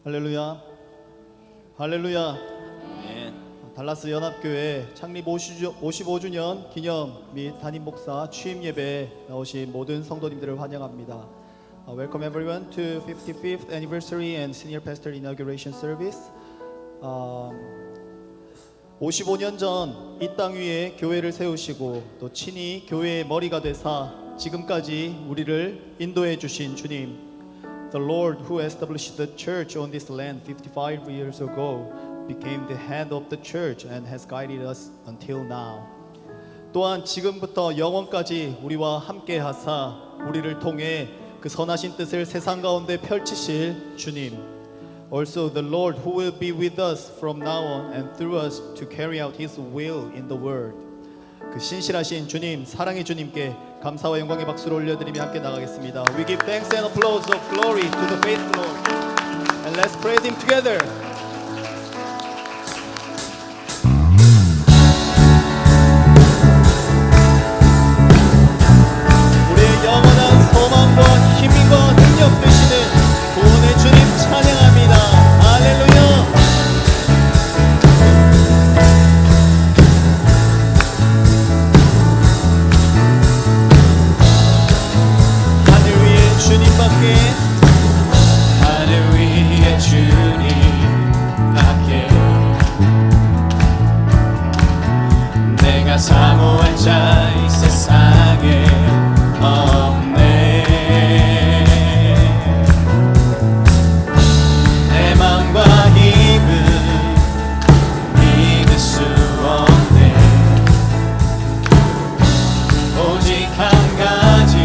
할렐루야. 할렐루야. 아멘. 달라스 연합교회 창립 55주년 기념 및 담임 목사 취임 예배에 나오신 모든 성도님들을 환영합니다. Welcome everyone to 55th anniversary and senior pastor inauguration service. 55년 전 이 땅 위에 교회를 세우시고 또 친히 교회의 머리가 되사 지금까지 우리를 인도해 주신 주님, The Lord who established the church on this land 55 years ago became the head of the church and has guided us until now. 또한 지금부터 영원까지 우리와 함께 하사 우리를 통해 그 선하신 뜻을 세상 가운데 펼치실 주님. Also the Lord who will be with us from now on and through us to carry out His will in the world. 그 신실하신 주님, 사랑의 주님께 감사와 영광의 박수를 올려드리며 함께 나가겠습니다. We give thanks and applause of glory to the faithful Lord. And let's praise Him together. 우리의 영원한 소망과 힘과 능력 되시는 구원의 주님 찬양합니다. 할렐루야. 하늘 위에 주님밖에 내가 사모할 자 이 세상에 없네. 내 마음과 힘은 믿을 수 없네. 오직 한 가지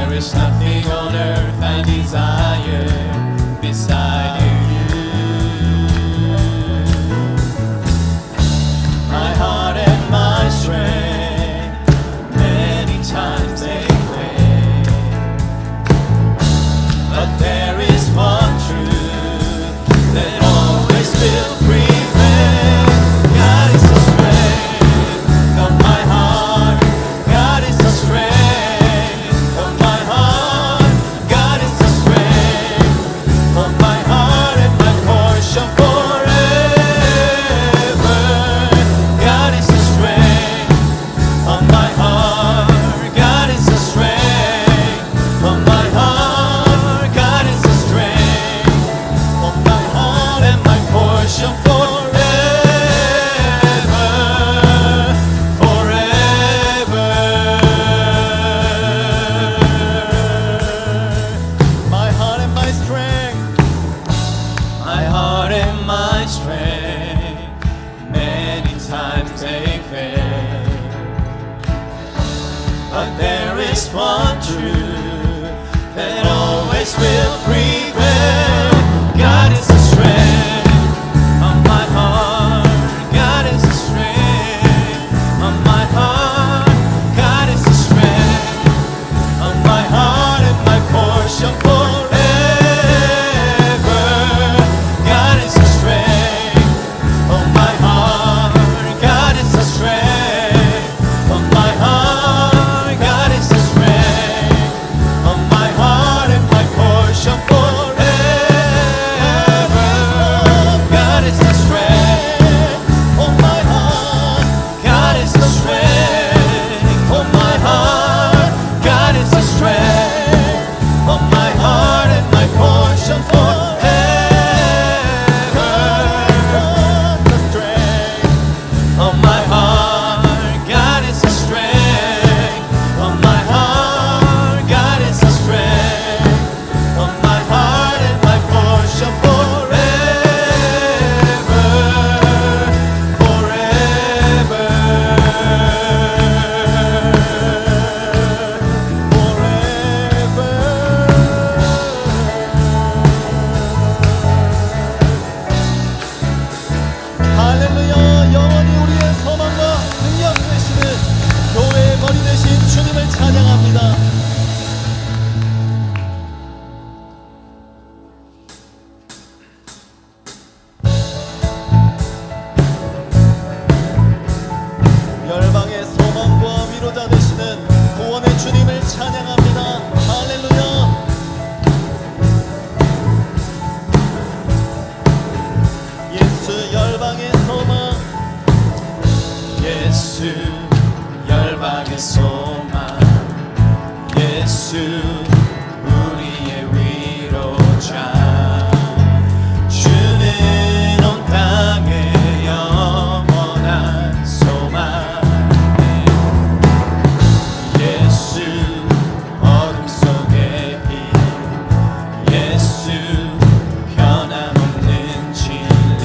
There's nothing on earth I desire beside you. My heart and my strength, many times they fail, but there is one truth that always will prevail. God is the strength of my heart. God is the strength. But there is one truth that always will prevail. God is the strength of my heart. God is the strength of my heart. God is the strength of my heart and my portion forever. God is the strength of my heart. God is the strength of my heart. God is the strength of my heart and my portion forever. 구원의 주님을 찬양합니다. 할렐루야. 예수 열방의 소망, 예수 열방의 소망, 예수 우리의 위로자, 주는 온 땅의 영원한 소망, 예수 어둠 속의 빛, 예수 변함없는 진리,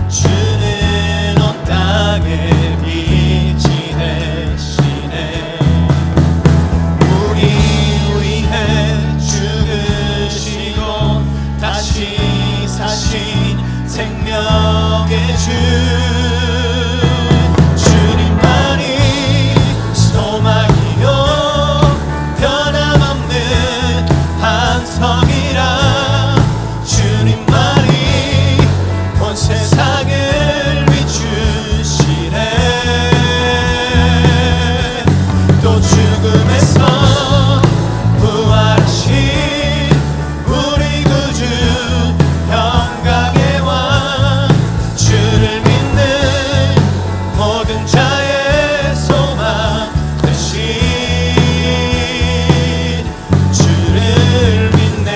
주는 온 땅의 빛이 되시네. 우리 위해 죽으시고 다시 사신 생명의 주, 주님만이 소망이요 변함없는 반석이라, 주님만이 온 세상을 비추시네. 또 죽음에서 부활하신 우리 구주 영광의 왕, 주를 믿는 모든 자의 소망 되신 주를 믿네.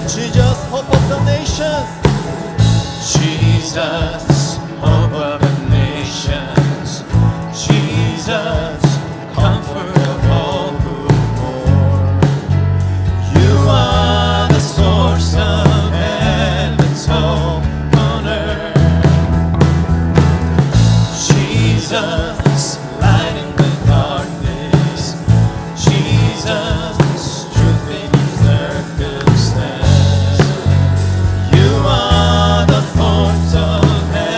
Jesus, hope of the nations. Jesus, hope of the nations, Jesus, comfort of all who mourn. You are the source of heaven's hope on earth. Jesus, light in the darkness, Jesus, truth in circumstance. You are the thorns of heaven.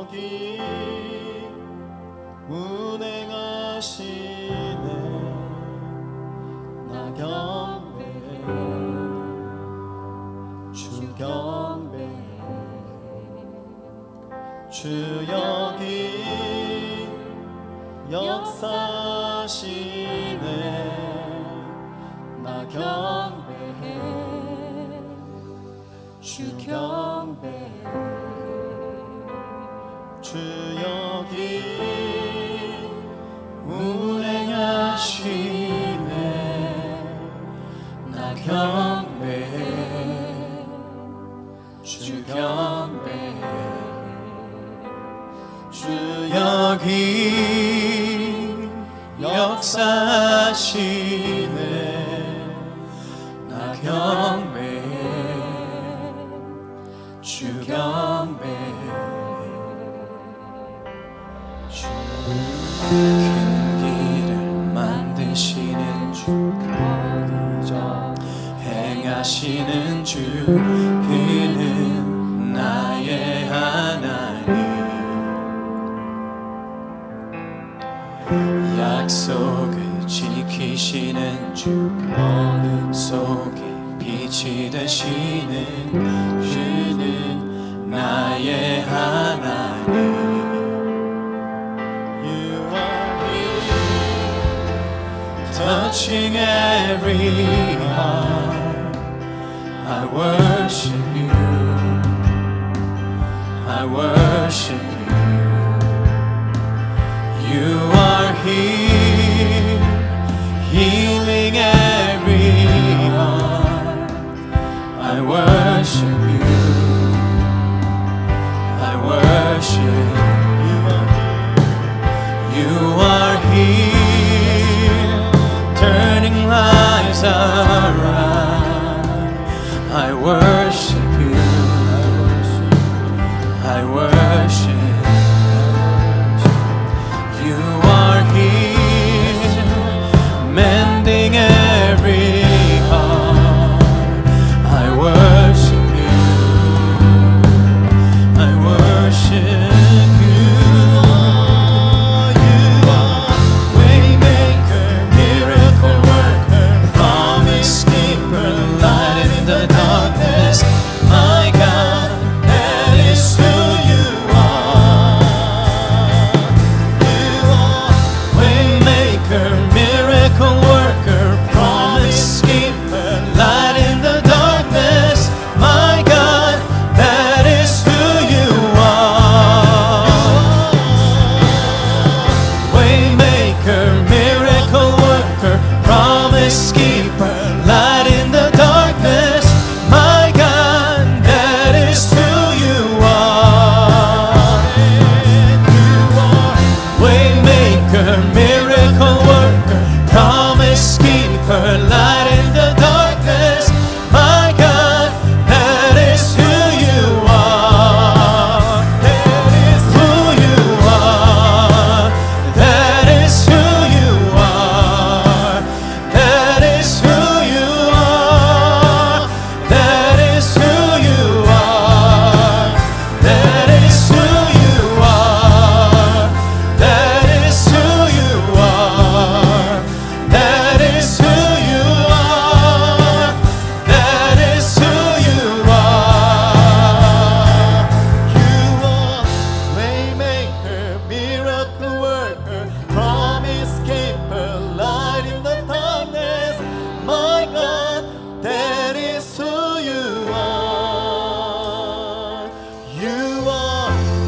여기 운행하시네 나 경배해 주 경배해 주 여기 역사하시네 나 경배해 주 경배해 주 여기 운행하시네 나 경배해 주 경배해 주 여기 역사하시네 나 경배해 주 경배해 큰 길을 만드시는 주 행하시는 주 그는 나의 하나님 약속을 지키시는 주 어둠 속에 빛이 되시는 그는 나의 하나님 Touching every heart, I worship you, I worship you. You are here, healing every heart, I worship you, I worship you. You are here. Turning lives around, I worship you, I worship you. You are here, mending every heart, I worship you, I worship you.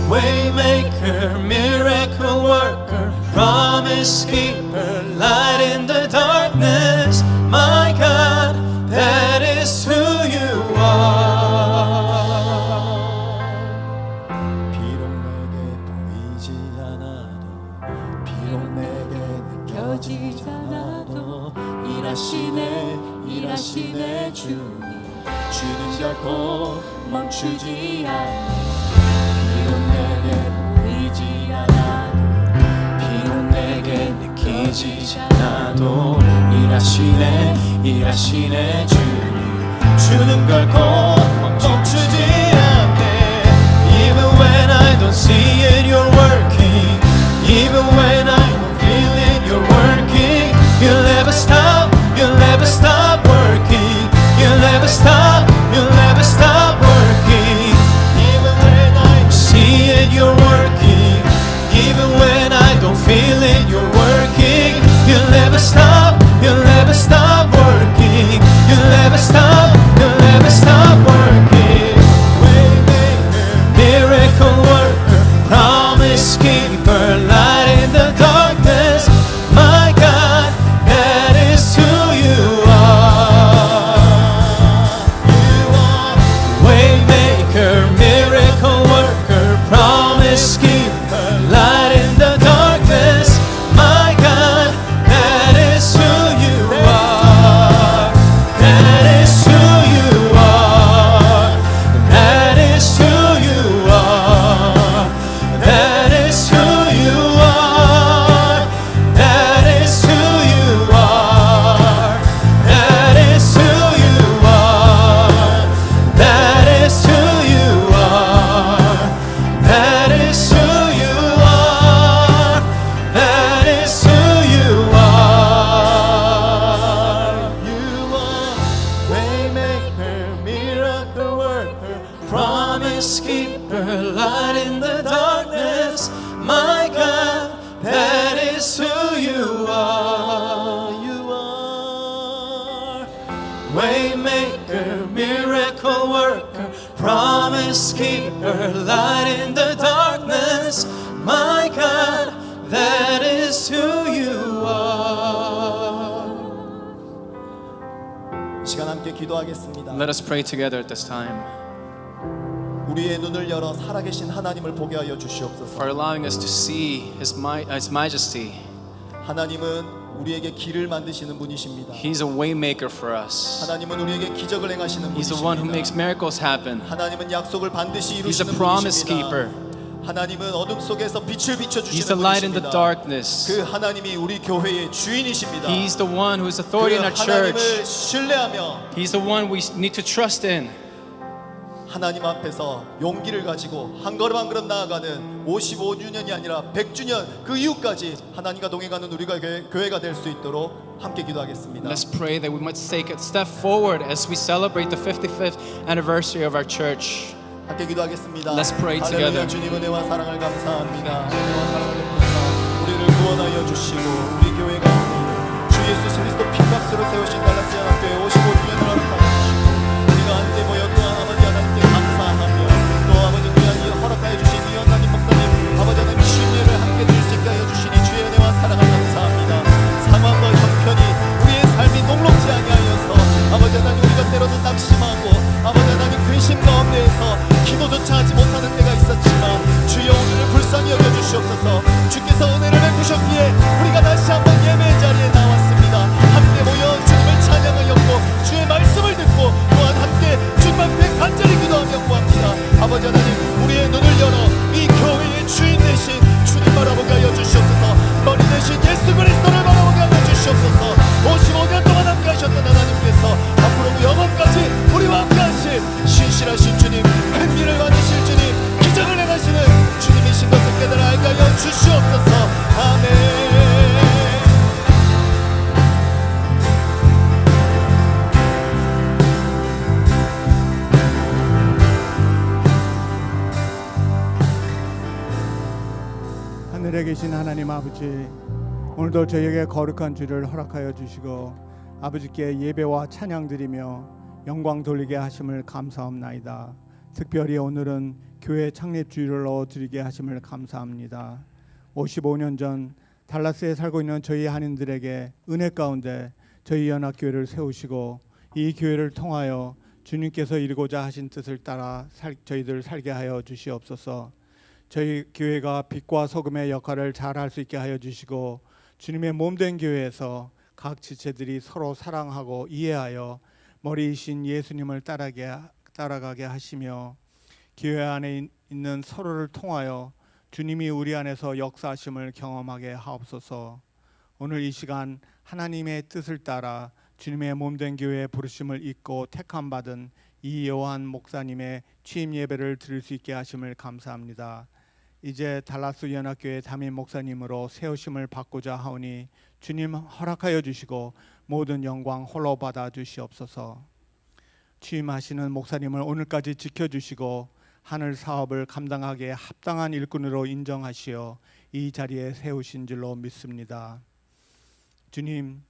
Waymaker, miracle worker, promise keeper, light in the darkness. My God, that is who you are. 비록 내게 보이지 않아도, 비록 내게 느껴지지 않아도, 일하시네 주님. 주는 결코 멈추지 않네. 비록 내게 보이지 않아도, 비록 내게 느끼지 않아도, 일하시네 주님. 주는 결코 멈추지 않네. Even when I don't see it. keeper, light in the darkness. My God, that is who you are. You are Waymaker, miracle worker, promise keeper, light in the darkness. My God, that is who you are. 이 시간 함께 기도하겠습니다. Let us pray together at this time 우리의 눈을 열어 살아계신 하나님을 보게 하여 for 주시옵소서. allowing us to see His majesty. 하나님은 우리에게 길을 만드시는 분이십니다. He's a waymaker for us. 하나님은 우리에게 기적을 행하시는 He's the one who makes 분이십니다. miracles happen. 하나님은 약속을 반드시 He's a 이루시는 promise 분이십니다. keeper. 하나님은 어둠 속에서 빛을 He's the 비춰주시는 light in the 분이십니다. darkness. 그 하나님이 우리 교회의 주인이십니다. He's the one who is authority in 그 our church. 하나님을 신뢰하며 He's the one we need to trust in. 하나님 앞에서 용기를 가지고 한 걸음 한 걸음 나아가는 55주년이 아니라 100주년 그 이후까지 하나님과 동행하는 우리가 교회가 될 수 있도록 함께 기도하겠습니다. Let's pray that we might take a step forward as we celebrate the 55th anniversary of our church. 함께 기도하겠습니다. Let's pray 할렐루야. together. 주님 은혜와 사랑을 감사합니다. 은혜와 사랑을 베푸사 우리를 구원하여 주시고 우리 교회가 주 예수 그리스도 핏값으로 세우신 달라스 연합교회 55주년을 허락하여 주시고 우리가 함께 모여 또한 아버지 하나님께 감사하며 또 아버지 귀한 이 허락하여 주신 이 하나님 목사님 아버지 하나님 신뢰를 함께 드릴 수 있게 하여 주시니 주의 은혜와 사랑을 감사합니다. 상황과 형편이 우리의 삶이 녹록지 아니하여서 아버지 하나님 우리가 때로는 낙심하고 아버지 하나님 근심 가운데에서 기도조차 하지 못하는 때가 있었지만 주여 오늘을 불쌍히 여겨주시옵소서. 주께서 은혜를 베푸셨기에 우리가 다시 한번 예배의 자리에 나왔습니다. 함께 모여 주님을 찬양하였고 주의 말씀을 듣고 또한 함께 주님 앞에 간절히 기도하며 구합니다. 아버지 하나님 우리의 눈을 열어 이 교회의 주인 되신 주님 바라보게 하여 주시옵소서. 머리 대신 예수 그리스도를 바라보게 하여 주시옵소서. 55년 동안 함께 하셨던 하나님께서 앞으로 영원까지 우리와 함께 하실 신실하신 주님, 큰 일을 만드실 주님, 기적을 행하시는 주님이신 것을 깨달아 알게 하여 주시옵소서. 아멘. 하늘에 계신 하나님 아버지, 오늘도 저희에게 거룩한 주를 허락하여 주시고 아버지께 예배와 찬양 드리며 영광 돌리게 하심을 감사합나이다. 특별히 오늘은 교회 창립 주일로 드리게 하심을 감사합니다. 55년 전 달라스에 살고 있는 저희 한인들에게 은혜 가운데 저희 연합교회를 세우시고 이 교회를 통하여 주님께서 이루고자 하신 뜻을 따라 저희들 살게 하여 주시옵소서. 저희 교회가 빛과 소금의 역할을 잘 할 수 있게 하여 주시고 주님의 몸된 교회에서 각 지체들이 서로 사랑하고 이해하여 머리이신 예수님을 따라가게 하시며 교회 안에 있는 서로를 통하여 주님이 우리 안에서 역사하심을 경험하게 하옵소서. 오늘 이 시간 하나님의 뜻을 따라 주님의 몸된 교회의 부르심을 잊고 택함 받은 이요한 목사님의 취임 예배를 드릴 수 있게 하심을 감사합니다. 이제 달라스 연합교회 담임 목사님으로 세우심을 받고자 하오니 주님 허락하여 주시고 모든 영광 홀로 받아 주시옵소서. 취임하시는 목사님을 오늘까지 지켜주시고 하늘 사업을 감당하기에 합당한 일꾼으로 인정하시어 이 자리에 세우신 줄로 믿습니다. 주님,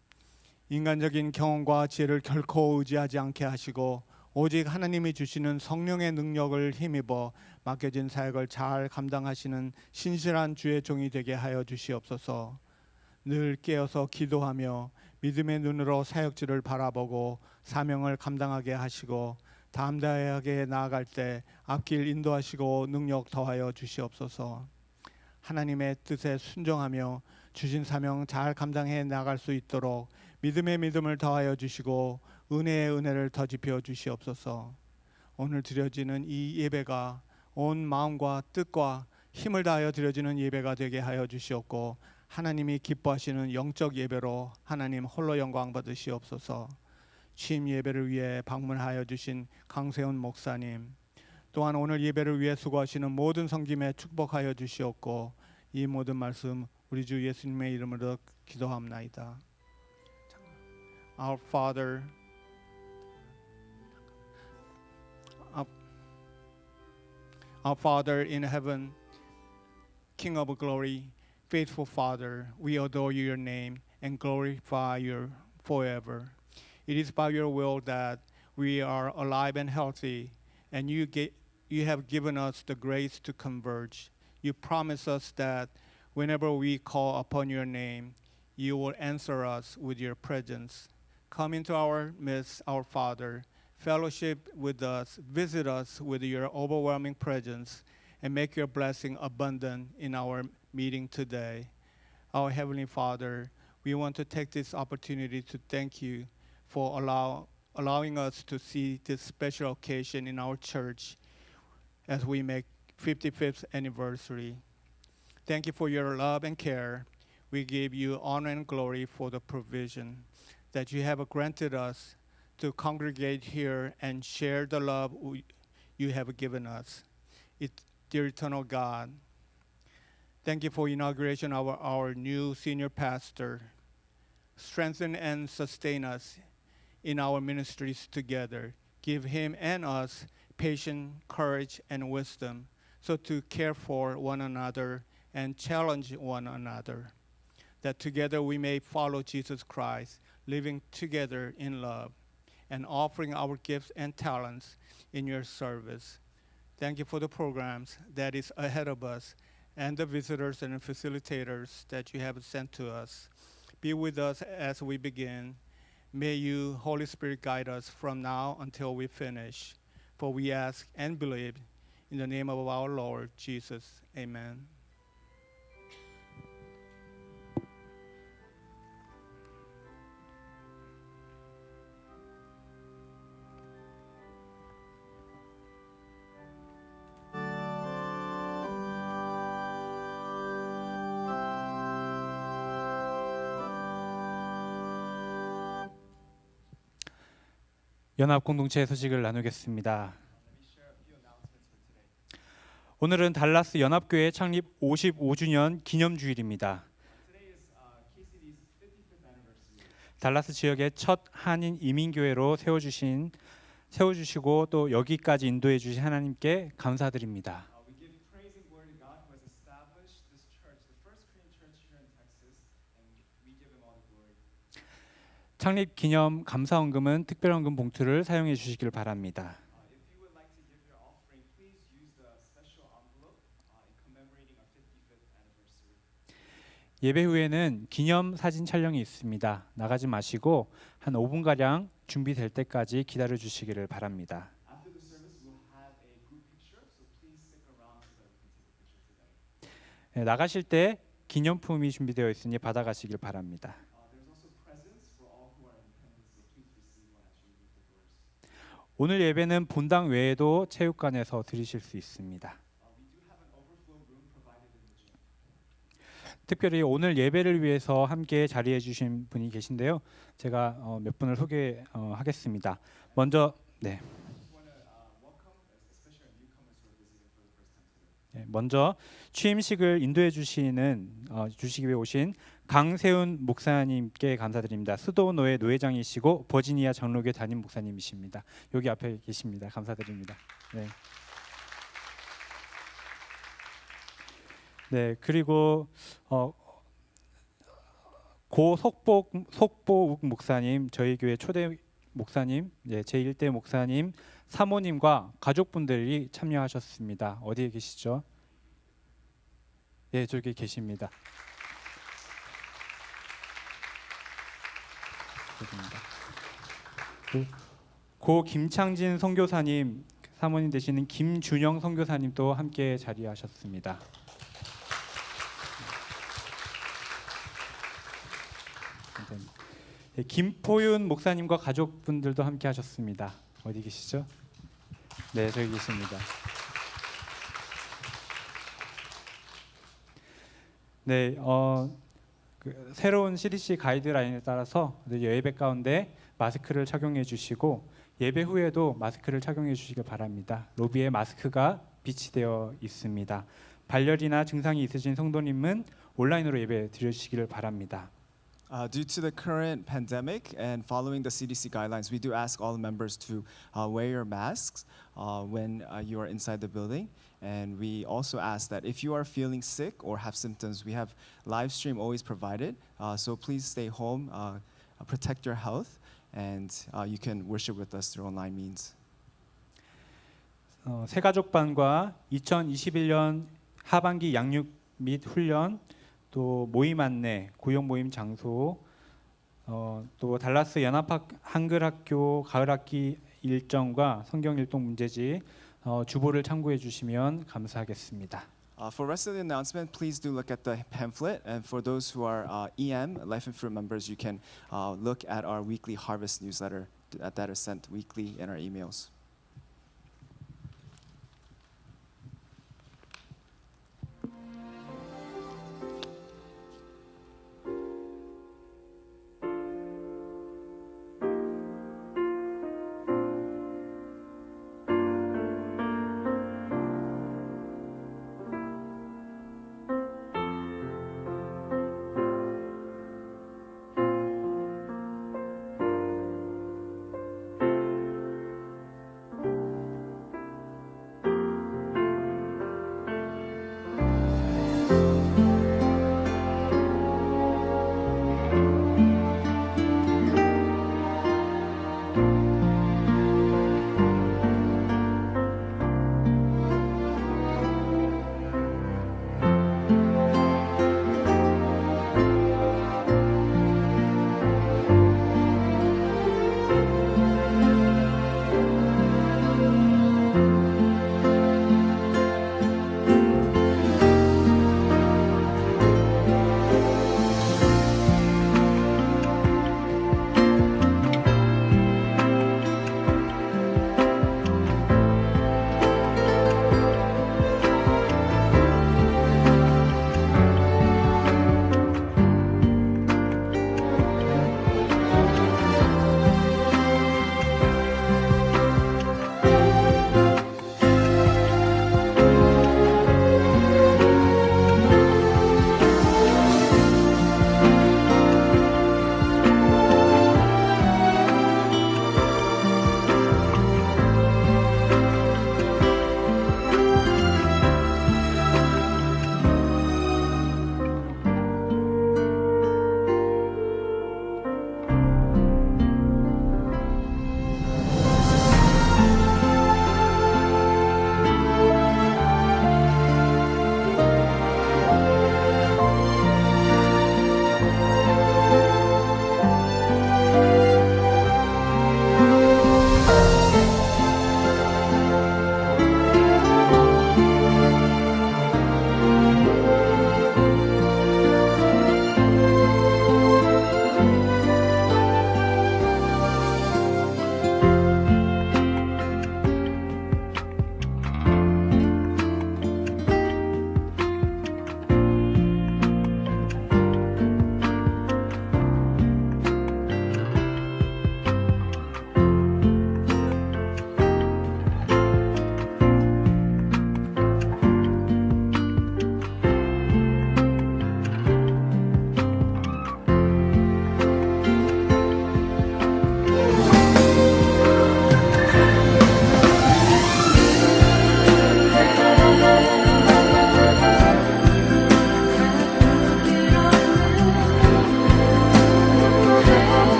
인간적인 경험과 지혜를 결코 의지하지 않게 하시고 오직 하나님이 주시는 성령의 능력을 힘입어 맡겨진 사역을 잘 감당하시는 신실한 주의 종이 되게 하여 주시옵소서. 늘 깨어서 기도하며 믿음의 눈으로 사역지를 바라보고 사명을 감당하게 하시고 담대하게 나아갈 때 앞길 인도하시고 능력 더하여 주시옵소서. 하나님의 뜻에 순종하며 주신 사명 잘 감당해 나갈 수 있도록 믿음의 믿음을 더하여 주시고 은혜의 은혜를 더집혀 주시옵소서. 오늘 드려지는 이 예배가 온 마음과 뜻과 힘을 다하여 드려지는 예배가 되게 하여 주시옵고 하나님이 기뻐하시는 영적 예배로 하나님 홀로 영광 받으시옵소서. 취임 예배를 위해 방문하여 주신 강세훈 목사님, 또한 오늘 예배를 위해 수고하시는 모든 성김에 축복하여 주시옵고 이 모든 말씀 우리 주 예수님의 이름으로 기도합나이다. Our Father, Our Father in heaven, King of glory, faithful Father, we adore your name and glorify you forever. It is by your will that we are alive and healthy, and you have given us the grace to converge. You promise us that whenever we call upon your name, you will answer us with your presence. Come into our midst, our Father, fellowship with us, visit us with your overwhelming presence, and make your blessing abundant in our meeting today. Our Heavenly Father, we want to take this opportunity to thank you for allowing us to see this special occasion in our church as we make 55th anniversary. Thank you for your love and care. We give you honor and glory for the provision that you have granted us to congregate here and share the love you have given us. Dear eternal God, thank you for inauguration of our new senior pastor. Strengthen and sustain us in our ministries together. Give him and us patience, courage, and wisdom so to care for one another and challenge one another, that together we may follow Jesus Christ, living together in love and offering our gifts and talents in your service. Thank you for the programs that is ahead of us and the visitors and facilitators that you have sent to us. Be with us as we begin. May you, Holy Spirit, guide us from now until we finish. For we ask and believe in the name of our Lord Jesus. Amen. 연합 공동체 소식을 나누겠습니다. 오늘은 달라스 연합교회 창립 55주년 기념주일입니다. 달라스 지역의 첫 한인 이민교회로 세워주시고 또 여기까지 인도해 주신 하나님께 감사드립니다. 창립 기념 감사헌금은 특별헌금 봉투를 사용해 주시길 바랍니다. 예배 후에는 기념 사진 촬영이 있습니다. 나가지 마시고 한 5분가량 준비될 때까지 기다려 주시기를 바랍니다. 네, 나가실 때 기념품이 준비되어 있으니 받아가시길 바랍니다. 오늘 예배는 본당 외에도 체육관에서 드리실 수 있습니다. 특별히 오늘 예배를 위해서 함께 자리해 주신 분이 계신데요. 제가 몇 분을 소개하겠습니다. 먼저 취임식을 인도해 주시기 위해 오신 강세훈 목사님께 감사드립니다. 수도노회 노회장이시고 버지니아 장로교 담임 목사님이십니다. 여기 앞에 계십니다. 감사드립니다. 네, 그리고 고 속보욱 목사님, 저희 교회 초대 목사님, 제1대 목사님, 사모님과 가족분들이 참여하셨습니다. 어디에 계시죠? 네, 저기 계십니다. 고 김창진 선교사님, 사모님 되시는 김준영 선교사님도 함께 자리하셨습니다. 김포윤 목사님과 가족분들도 함께 하셨습니다. 어디 계시죠? 네, 저기 계십니다. 네, 새로운 CDC 가이드라인에 따라서 예배 가운데 마스크를 착용해 주시고 예배 후에도 마스크를 착용해 주시기 바랍니다. 로비에 마스크가 비치되어 있습니다. 발열이나 증상이 있으신 성도님은 온라인으로 예배 드려주시기를 바랍니다. Due to the current pandemic and following the CDC guidelines, we do ask all members to wear your masks when you are inside the building. And we also ask that if you are feeling sick or have symptoms, we have live stream always provided. So please stay home, protect your health, and you can worship with us through online means. 새가족반과 2021년 하반기 양육 및 훈련, 또 모임 안내, 구역 모임 장소, 또 달라스 연합 한글학교 가을학기 일정과 성경 일동 문제지 주보를 참고해 주시면 감사하겠습니다. For rest of the announcement, please do look at the pamphlet. And for those who are EM, Life and Fruit members, you can look at our weekly harvest newsletter that is sent weekly in our emails.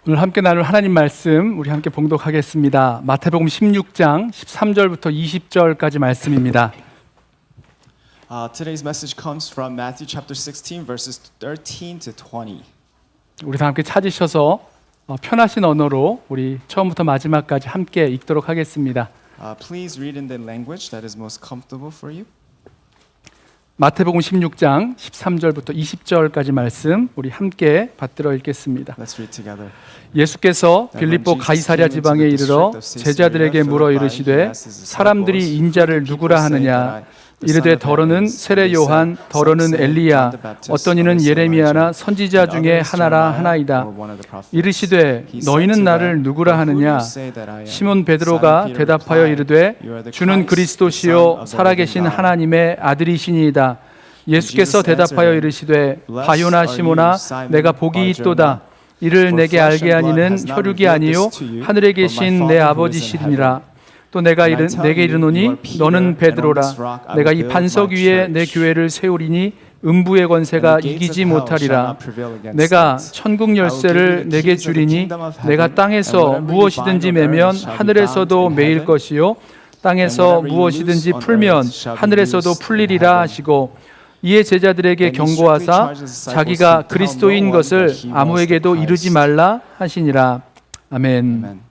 오늘 함께 나눌 하나님 말씀 우리 함께 봉독하겠습니다. 마태복음 16장 13절부터 20절까지 말씀입니다. Today's message comes from Matthew chapter 16 verses 13 to 20. 우리 다 함께 찾으셔서 편하신 언어로 우리 처음부터 마지막까지 함께 읽도록 하겠습니다. Please read in the language that is most comfortable for you. 마태복음 16장 13절부터 20절까지 말씀 우리 함께 받들어 읽겠습니다. Let's read together. 예수께서 빌립보 가이사랴 지방에 이르러 제자들에게 물어 이르시되 사람들이 인자를 누구라 하느냐 이르되 더러는 세례 요한 더러는 엘리야 어떤 이는 예레미야나 선지자 중에 하나라 하나이다. 이르시되 너희는 나를 누구라 하느냐 시몬 베드로가 대답하여 이르되 주는 그리스도시요 살아계신 하나님의 아들이시니이다. 예수께서 대답하여 이르시되 바요나 시몬아 내가 복이 있도다. 이를 내게 알게 하니는 혈육이 아니요 하늘에 계신 내 아버지시니라. 또 내게 이르노니 너는 베드로라. 내가 이 반석 위에 내 교회를 세우리니 음부의 권세가 이기지 못하리라. 내가 천국 열쇠를 내게 주리니 내가 땅에서 무엇이든지 매면 하늘에서도 매일 것이요 땅에서 무엇이든지 풀면 하늘에서도 풀리리라 하시고 이에 제자들에게 경고하사 자기가 그리스도인 것을 아무에게도 이르지 말라 하시니라. 아멘.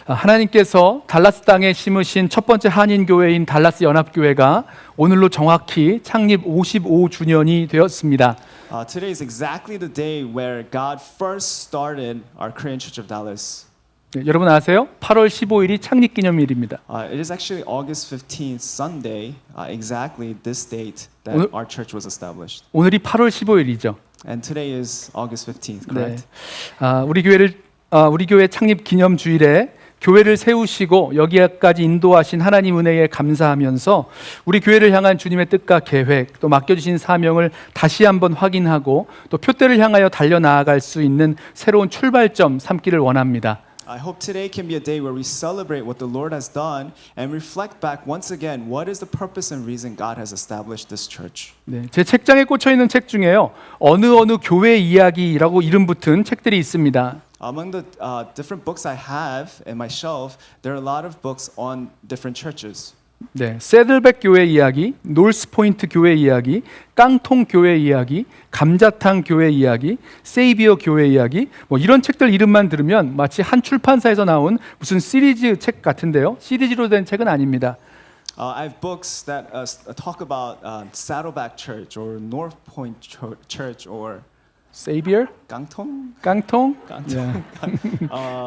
하나님께서 달라스 땅에 심으신 첫 번째 한인 교회인 달라스 연합교회가 오늘로 정확히 창립 55주년이 되었습니다. Today is exactly the day where God first started our Korean Church of Dallas. 네, 여러분 아세요? 8월 15일이 창립 기념일입니다. It is actually August 15th, Sunday, exactly this date that our church was established. 오늘이 8월 15일이죠. And today is August 15th, correct? 우리 교회 창립 기념 주일에 교회를 세우시고 여기까지 인도하신 하나님 은혜에 감사하면서 우리 교회를 향한 주님의 뜻과 계획 또 맡겨주신 사명을 다시 한번 확인하고 또 표대를 향하여 달려나아갈 수 있는 새로운 출발점 삼기를 원합니다. I hope today can be a day where we celebrate what the Lord has done and reflect back once again what is the purpose and reason God has established this church. 네, 제 책장에 꽂혀 있는 책 중에요. 어느 교회 이야기라고 이름 붙은 책들이 있습니다. Among the different books I have in my shelf, there are a lot of books on different churches. 네, 세들백 교회 이야기, 놀스포인트 교회 이야기, 깡통 교회 이야기, 감자탕 교회 이야기, 세이비어 교회 이야기 뭐 이런 책들 이름만 들으면 마치 한 출판사에서 나온 무슨 시리즈 책 같은데요. 시리즈로 된 책은 아닙니다. I have books that talk about Saddleback Church or North Point Church or 세이비어? 깡통? 깡통? 깡통.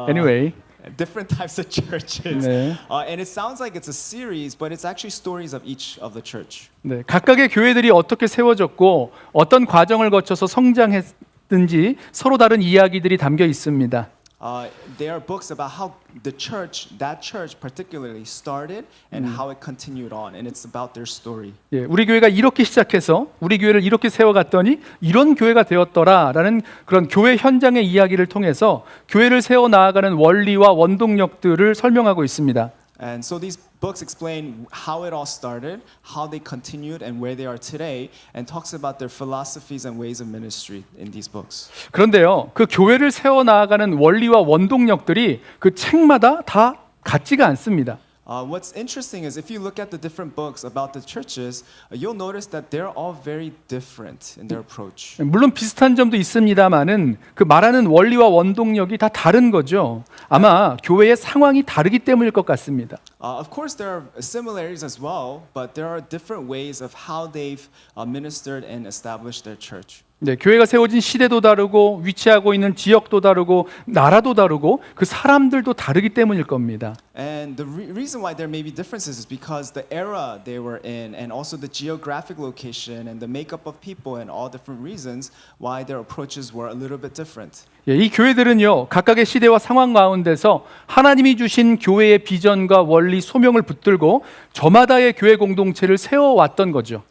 Anyway. Different types of churches. 네. And it sounds like it's a series, but it's actually stories of each of the church. 네, 각각의 교회들이 어떻게 세워졌고 어떤 과정을 거쳐서 성장했든지 서로 다른 이야기들이 담겨 있습니다. There are books about how that church particularly started and how it continued on, and it's about their story. 예, 우리 교회가 이렇게 시작해서 우리 교회를 이렇게 세워갔더니 이런 교회가 되었더라라는 그런 교회 현장의 이야기를 통해서 교회를 세워 나아가는 원리와 원동력들을 설명하고 있습니다. And so these books explain how it all started, how they continued, and where they are today, and talks about their philosophies and ways of ministry in these books. 그런데요, 그 교회를 세워 나아가는 원리와 원동력들이 그 책마다 다 같지가 않습니다. What's interesting is if you look at the different books about the churches, you'll notice that they're all very different in their approach. 물론 비슷한 점도 있습니다만은 그 말하는 원리와 원동력이 다 다른 거죠. 아마 교회의 상황이 다르기 때문일 것 같습니다. Of course, there are similarities as well, but there are different ways of how they've ministered and established their church. 네, 교회가 세워진 시대도 다르고 위치하고 있는 지역도 다르고 나라도 다르고 그 사람들도 다르기 때문일 겁니다. And the reason why there may be differences is because the era they were in and also the geographic location and the makeup of people and all different reasons why their approaches were a little bit different. 예, 이 교회들은요 각각의 시대와 상황 가운데서 하나님이 주신 교회의 비전과 원리 소명을 붙들고 저마다의 교회 공동체를 세워왔던 거죠.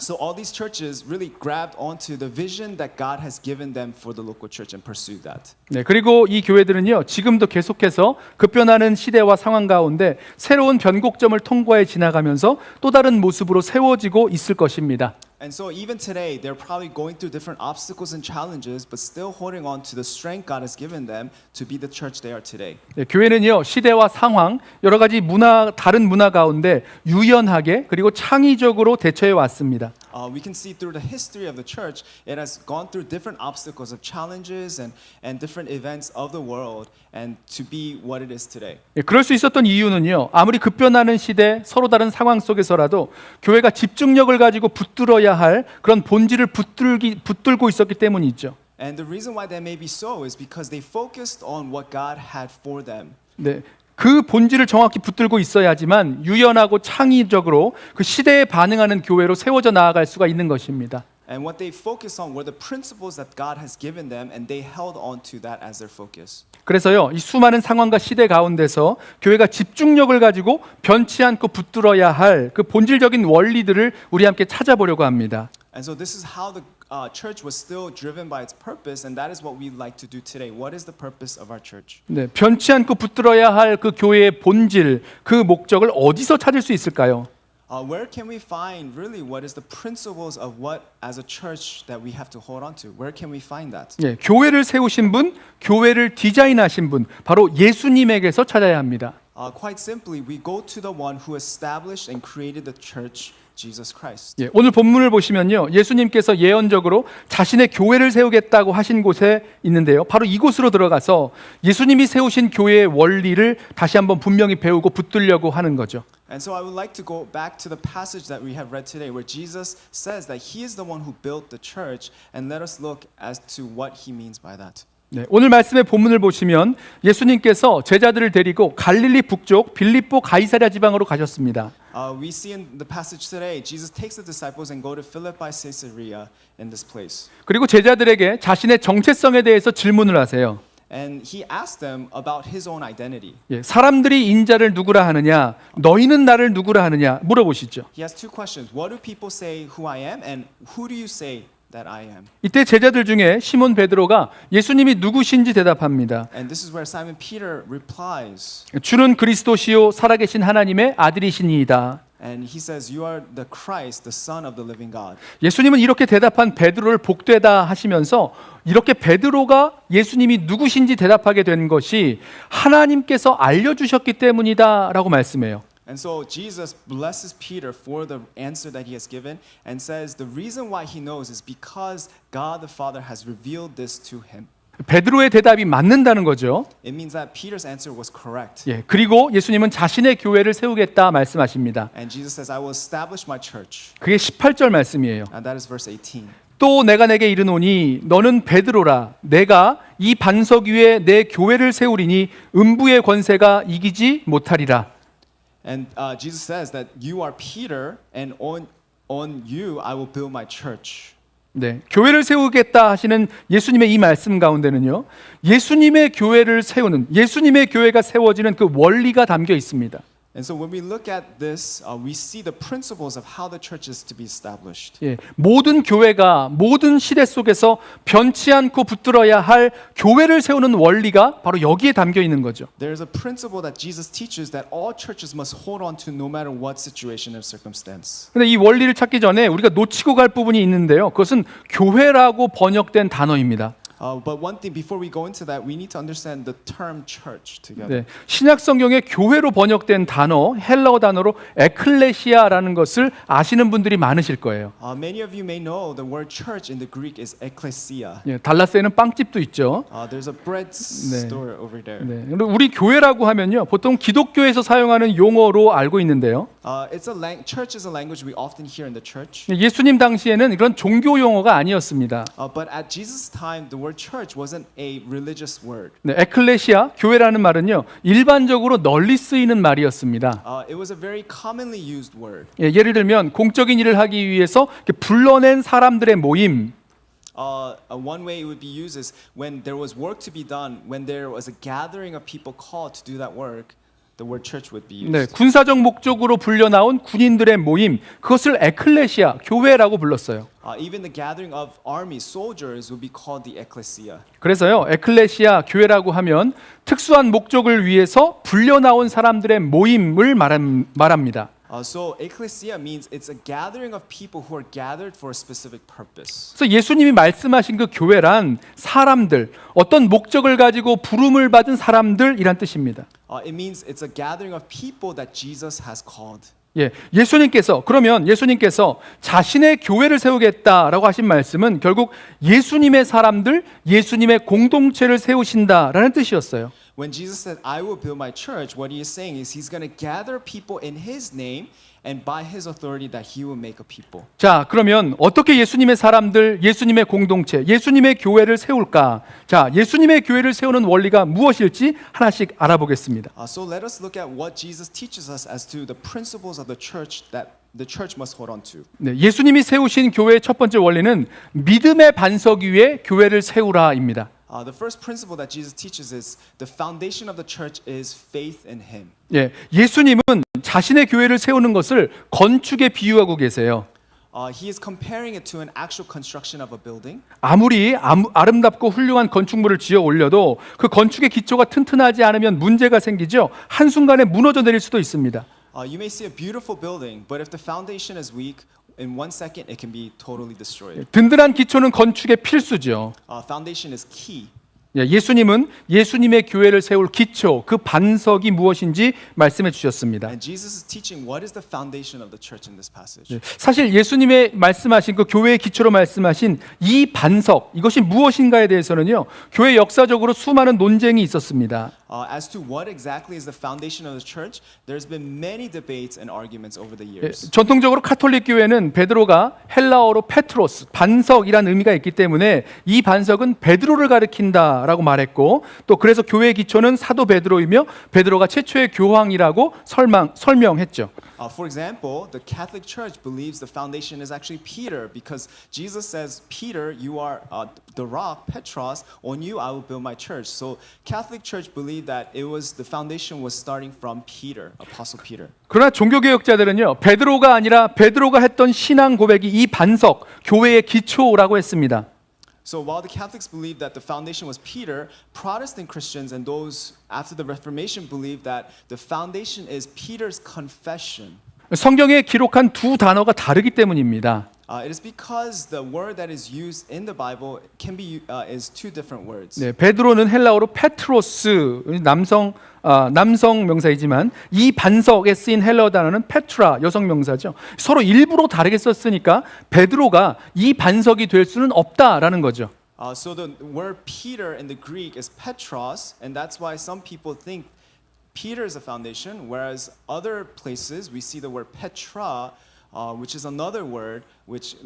So all these churches really grabbed onto the vision that God has given them for the local church and pursued that. 네, 그리고 이 교회들은요 지금도 계속해서 급변하는 시대와 상황 가운데 새로운 변곡점을 통과해 지나가면서 또 다른 모습으로 세워지고 있을 것입니다. And so even today, they're probably going through different obstacles and challenges, but still holding on to the strength God has given them to be the church they are today. 네, 교회는요 시대와 상황 여러 가지 다른 문화 가운데 유연하게 그리고 창의적으로 대처해 왔습니다. We can see through the history of the church, it has gone through different obstacles of challenges and different events of the world, and to be what it is today. 예, 그럴 수 있었던 이유는요 아무리 급변하는 시대 서로 다른 상황 속에서라도 교회가 집중력을 가지고 붙들어야 할 그런 본질을 붙들고 있었기 때문이죠. And the reason why that may be so is because they focused on what God had for them. 네, 그 본질을 정확히 붙들고 있어야지만 유연하고 창의적으로 그 시대에 반응하는 교회로 세워져 나아갈 수가 있는 것입니다. And what they focused on were the principles that God has given them, and they held on to that as their focus. 그래서요 이 수많은 상황과 시대 가운데서 교회가 집중력을 가지고 변치 않고 붙들어야 할 그 본질적인 원리들을 우리 함께 찾아보려고 합니다. And so this is how the church was still driven by its purpose, and that is what we'd like to do today. What is the purpose of our church? 네, 변치 않고 붙들어야 할 그 교회의 본질, 그 목적을 어디서 찾을 수 있을까요? Where can we find really what is the principles of what as a church that we have to hold on to? Where can we find that? 예, 교회를 세우신 분, 교회를 디자인하신 분, 바로 예수님에게서 찾아야 합니다. Quite simply, we go to the one who established and created the church, Jesus Christ. 예, 오늘 본문을 보시면요, 예수님께서 예언적으로 자신의 교회를 세우겠다고 하신 곳에 있는데요, 바로 이곳으로 들어가서 예수님이 세우신 교회의 원리를 다시 한번 분명히 배우고 붙들려고 하는 거죠. And so I would like to go back to the passage that we have read today, where Jesus says that He is the one who built the church, and let us look as to what He means by that. 네, 오늘 말씀의 본문을 보시면 예수님께서 제자들을 데리고 갈릴리 북쪽 빌립보 가이사랴 지방으로 가셨습니다. We see in the passage today, Jesus takes the disciples and go to Philippi, Caesarea, in this place. 그리고 제자들에게 자신의 정체성에 대해서 질문을 하세요. And He asked them about His own identity. 예, 사람들이 인자를 누구라 하느냐, 너희는 나를 누구라 하느냐 물어보시죠. He has two questions. What do people say who I am, and who do you say that I am? 이때 제자들 중에 시몬 베드로가 예수님이 누구신지 대답합니다. And this is where Simon Peter replies. 주는 그리스도시요 살아계신 하나님의 아들이시니이다. And he says, "You are the Christ, the Son of the living God." 예수님은 이렇게 대답한 베드로를 복되다 하시면서 이렇게 베드로가 예수님이 누구신지 대답하게 된 것이 하나님께서 알려주셨기 때문이다라고 말씀해요. And so Jesus blesses Peter for the answer that he has given and says the reason why he knows is because God the Father has revealed this to him. 베드로의 대답이 맞는다는 거죠. It means that Peter's answer was correct. 예, 그리고 예수님은 자신의 교회를 세우겠다 말씀하십니다. And Jesus says, "I will establish my church." 그게 18절 말씀이에요. And that is verse 18. 또 내가 내게 이르노니 너는 베드로라 내가 이 반석 위에 내 교회를 세우리니 음부의 권세가 이기지 못하리라. And Jesus says that you are Peter, and on you I will build my church. 네, 교회를 세우겠다 하시는 예수님의 이 말씀 가운데는요, 예수님의 교회를 세우는 예수님의 교회가 세워지는 그 원리가 담겨 있습니다. And so when we look at this, we see the principles of how the church is to be established. 예, 모든 교회가 모든 시대 속에서 변치 않고 붙들어야 할 교회를 세우는 원리가 바로 여기에 담겨 있는 거죠. There is a principle that Jesus teaches that all churches must hold on to no matter what situation or circumstance. 근데 이 원리를 찾기 전에 우리가 놓치고 갈 부분이 있는데요. 그것은 교회라고 번역된 단어입니다. But one thing before we go into that, we need to understand the term church together. 네, 신약 성경의 교회로 번역된 단어 헬라어 단어로 에클레시아라는 것을 아시는 분들이 많으실 거예요. Many of you may know the word church in the Greek is ekklesia. 예, 달라스에는 빵집도 있죠. There's a bread store over there. 네, 우리 교회라고 하면요, 보통 기독교에서 사용하는 용어로 알고 있는데요. Church is a language we often hear in the church. 예수님 당시에는 이런 종교 용어가 아니었습니다. But at Jesus' time, the word church wasn't a religious word. 네, 에클레시아 교회라는 말은요, 일반적으로 널리 쓰이는 말이었습니다. It was a very commonly used word. 예, 예를 들면 공적인 일을 하기 위해서 이렇게 불러낸 사람들의 모임. One way it would be used is when there was work to be done, when there was a gathering of people called to do that work, the word church would be used. 네, 군사적 목적으로 불려 나온 군인들의 모임, 그것을 에클레시아 교회라고 불렀어요. Even the gathering of army soldiers would be called the ecclesia. 그래서요, 에클레시아 교회라고 하면 특수한 목적을 위해서 불려 나온 사람들의 모임을 말합니다. So ecclesia means it's a gathering of people who are gathered for a specific purpose. 그래서 예수님이 말씀하신 그 교회란 사람들, 어떤 목적을 가지고 부름을 받은 사람들이란 뜻입니다. It means it's a gathering of people that Jesus has called. 예, 예수님께서 자신의 교회를 세우겠다라고 하신 말씀은 결국 예수님의 사람들, 예수님의 공동체를 세우신다라는 뜻이었어요. When Jesus said, I will build my church, what he is saying is he's going to gather people in his name and by his authority that he will make a people. 자, 그러면 어떻게 예수님의 사람들, 예수님의 공동체, 예수님의 교회를 세울까? 자, 예수님의 교회를 세우는 원리가 무엇일지 하나씩 알아보겠습니다. So let us look at what Jesus teaches us as to the principles of the church that the church must hold on to. 네, 예수님이 세우신 교회의 첫 번째 원리는 믿음의 반석 위에 교회를 세우라입니다. The first principle that Jesus teaches is the foundation of the church is faith in him. 예, 예수님은 자신의 교회를 세우는 것을 건축에 비유하고 계세요. He is comparing it to an actual construction of a building. 아무리 아름답고 훌륭한 건축물을 지어 올려도 그 건축의 기초가 튼튼하지 않으면 문제가 생기죠. 한순간에 무너져 내릴 수도 있습니다. You may see a beautiful building, but if the foundation is weak, in 1 second it can be totally destroyed. 든든한 기초는 건축의 필수죠. Foundation is key. 예수님은 예수님의 교회를 세울 기초, 그 반석이 무엇인지 말씀해 주셨습니다. And Jesus is teaching what is the foundation of the church in this passage. 사실 예수님의 말씀하신 그 교회의 기초로 말씀하신 이 반석, 이것이 무엇인가에 대해서는요, 교회 역사적으로 수많은 논쟁이 있었습니다. As to what exactly is the foundation of the church, there's been many debates and arguments over the years. 전통적으로 카톨릭 교회는 베드로가 헬라어로 페트로스, 반석이라는 의미가 있기 때문에 이 반석은 베드로를 가리킨다라고 말했고, 또 그래서 교회의 기초는 사도 베드로이며 베드로가 최초의 교황이라고 설명했죠. For example, the Catholic Church believes the foundation is actually Peter because Jesus says, Peter, you are the rock, Petros, on you I will build my church. So Catholic Church believed that the foundation was starting from Peter, Apostle Peter. 그러나 종교개혁자들은요, 베드로가 아니라 베드로가 했던 신앙 고백이 이 반석, 교회의 기초라고 했습니다. So while the Catholics believed that the foundation was Peter, Protestant Christians and those after the Reformation believed that the foundation is Peter's confession. 성경에 기록한 두 단어가 다르기 때문입니다. It is because the word that is used in the Bible can be is two different words. 네, 베드로는 헬라어로 페트로스, 남성 명사이지만 이 반석에 쓰인 헬라어 단어는 페트라, 여성 명사죠. 서로 일부러 다르게 썼으니까 베드로가 이 반석이 될 수는 없다라는 거죠. So the word Peter in the Greek is Petros, and that's why some people think Peter is a foundation, whereas other places we see the word Petra, which is another word which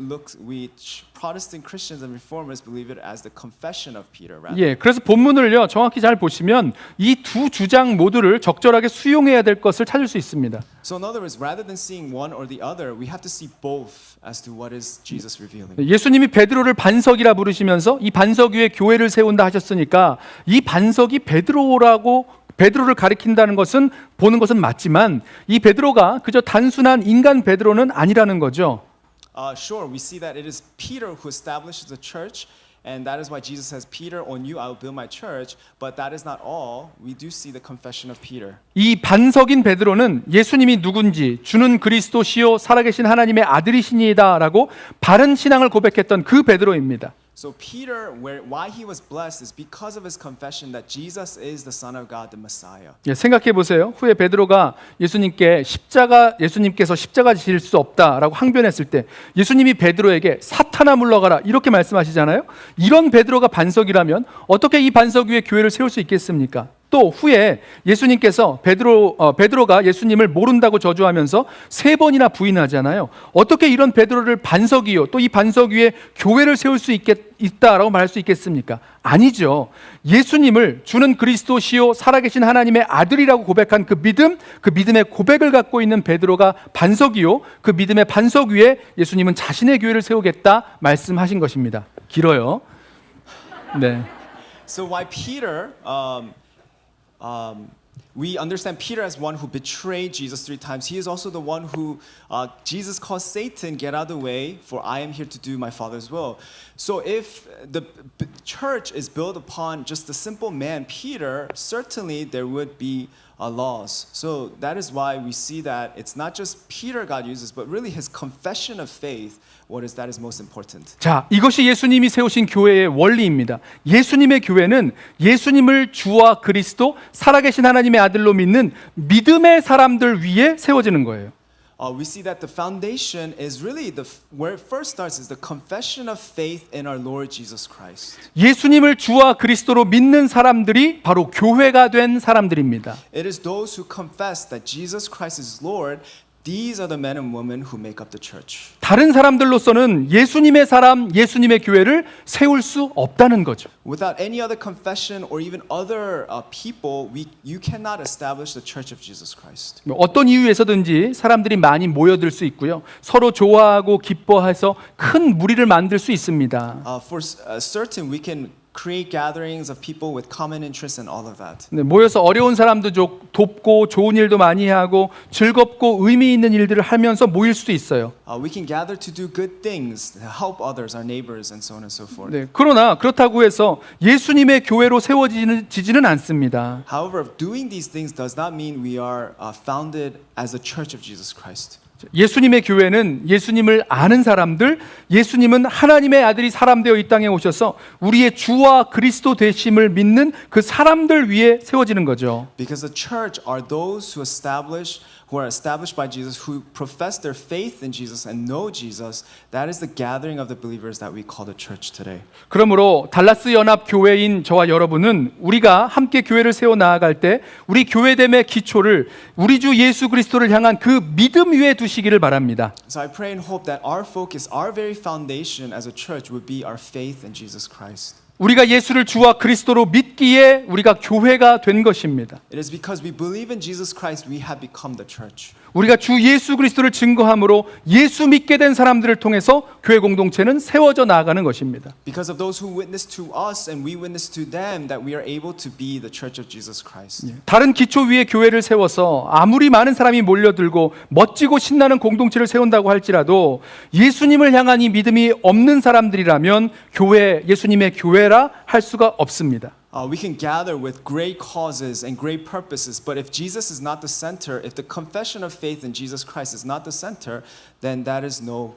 Protestant Christians and Reformers believe it as the confession of Peter. Rather. 예, 그래서 본문을요 정확히 잘 보시면 이 두 주장 모두를 적절하게 수용해야 될 것을 찾을 수 있습니다. So in other words, rather than seeing one or the other, we have to see both as to what is Jesus revealing. 예수님이 베드로를 반석이라 부르시면서 이 반석 위에 교회를 세운다 하셨으니까 이 반석이 베드로를 가리킨다는 것은 보는 것은 맞지만 이 베드로가 그저 단순한 인간 베드로는 아니라는 거죠. Sure, we see that it is Peter who establishes the church, and that is why Jesus says, "Peter, on you I will build my church." But that is not all. We do see the confession of Peter. 이 반석인 베드로는 예수님이 누군지, 주는 그리스도시요 살아계신 하나님의 아들이시니이다라고 바른 신앙을 고백했던 그 베드로입니다. So Peter, why he was blessed is because of his confession that Jesus is the Son of God, the Messiah. 예, 생각해 보세요. 후에 베드로가 예수님께서 십자가 지실 수 없다라고 항변했을 때 예수님이 베드로에게 사탄아 물러가라 이렇게 말씀하시잖아요. 이런 베드로가 반석이라면 어떻게 이 반석 위에 교회를 세울 수 있겠습니까? 또 후에 예수님께서 베드로가 예수님을 모른다고 저주하면서 3번이나 부인하잖아요. 어떻게 이런 베드로를 반석이요 또 이 반석 위에 교회를 세울 수 있다라고 말할 수 있겠습니까? 아니죠. 예수님을 주는 그리스도시요 살아계신 하나님의 아들이라고 고백한 그 믿음의 고백을 갖고 있는 베드로가 반석이요 그 믿음의 반석 위에 예수님은 자신의 교회를 세우겠다 말씀하신 것입니다. 길어요. 네. So why Peter? We understand Peter as one who betrayed Jesus 3 times. He is also the one who Jesus calls Satan, get out of the way, for I am here to do my Father's will. So if the church is built upon just the simple man Peter, certainly there would be laws. So that is why we see that it's not just Peter God uses, but really his confession of faith. That is most important. 자, 이것이 예수님이 세우신 교회의 원리입니다. 예수님의 교회는 예수님을 주와 그리스도 살아계신 하나님의 아들로 믿는 믿음의 사람들 위에 세워지는 거예요. We see that the foundation is really where it first starts is the confession of faith in our Lord Jesus Christ. 예수님을 주와 그리스도로 믿는 사람들이 바로 교회가 된 사람들입니다. It is those who confess that Jesus Christ is Lord. These are the men and women who make up the church. 다른 사람들로서는 예수님의 사람, 예수님의 교회를 세울 수 없다는 거죠. Without any other confession or even other people, you cannot establish the church of Jesus Christ. 어떤 이유에서든지 사람들이 많이 모여들 수 있고요. 서로 좋아하고 기뻐해서 큰 무리를 만들 수 있습니다. For certain, we can create gatherings of people with common interests and all of that. 네, 모여서 어려운 사람도 돕고 좋은 일도 많이 하고 즐겁고 의미 있는 일들을 하면서 모일 수도 있어요. We can gather to do good things, help others, our neighbors, and so on and so forth. 네, 그러나 그렇다고 해서 예수님의 교회로 세워지지는 않습니다. However, doing these things does not mean we are founded as the church of Jesus Christ. 예수님의 교회는 예수님을 아는 사람들, 예수님은 하나님의 아들이 사람 되어 이 땅에 오셔서 우리의 주와 그리스도 되심을 믿는 그 사람들 위에 세워지는 거죠. Because the church are those who are established by Jesus, who profess their faith in Jesus and know Jesus. That is the gathering of the believers that we call the church today. 그러므로 달라스 연합 교회인 저와 여러분은 우리가 함께 교회를 세워 나아갈 때 우리 교회됨의 기초를 우리 주 예수 그리스도를 향한 그 믿음 위에 두시기를 바랍니다. So I pray and hope that our focus, our very foundation as a church would be our faith in Jesus Christ. 우리가 예수를 주와 그리스도로 믿기에 우리가 교회가 된 것입니다. It is because we believe in Jesus Christ we have become the church. 우리가 주 예수 그리스도를 증거함으로 예수 믿게 된 사람들을 통해서 교회 공동체는 세워져 나아가는 것입니다. Because of those who witness to us and we witness to them that we are able to be the church of Jesus Christ. 다른 기초 위에 교회를 세워서 아무리 많은 사람이 몰려들고 멋지고 신나는 공동체를 세운다고 할지라도 예수님을 향한 이 믿음이 없는 사람들이라면 교회, 예수님의 교회라 할 수가 없습니다. We can gather with great causes and great purposes, but if Jesus is not the center, if the confession of faith in Jesus Christ is not the center, then that is no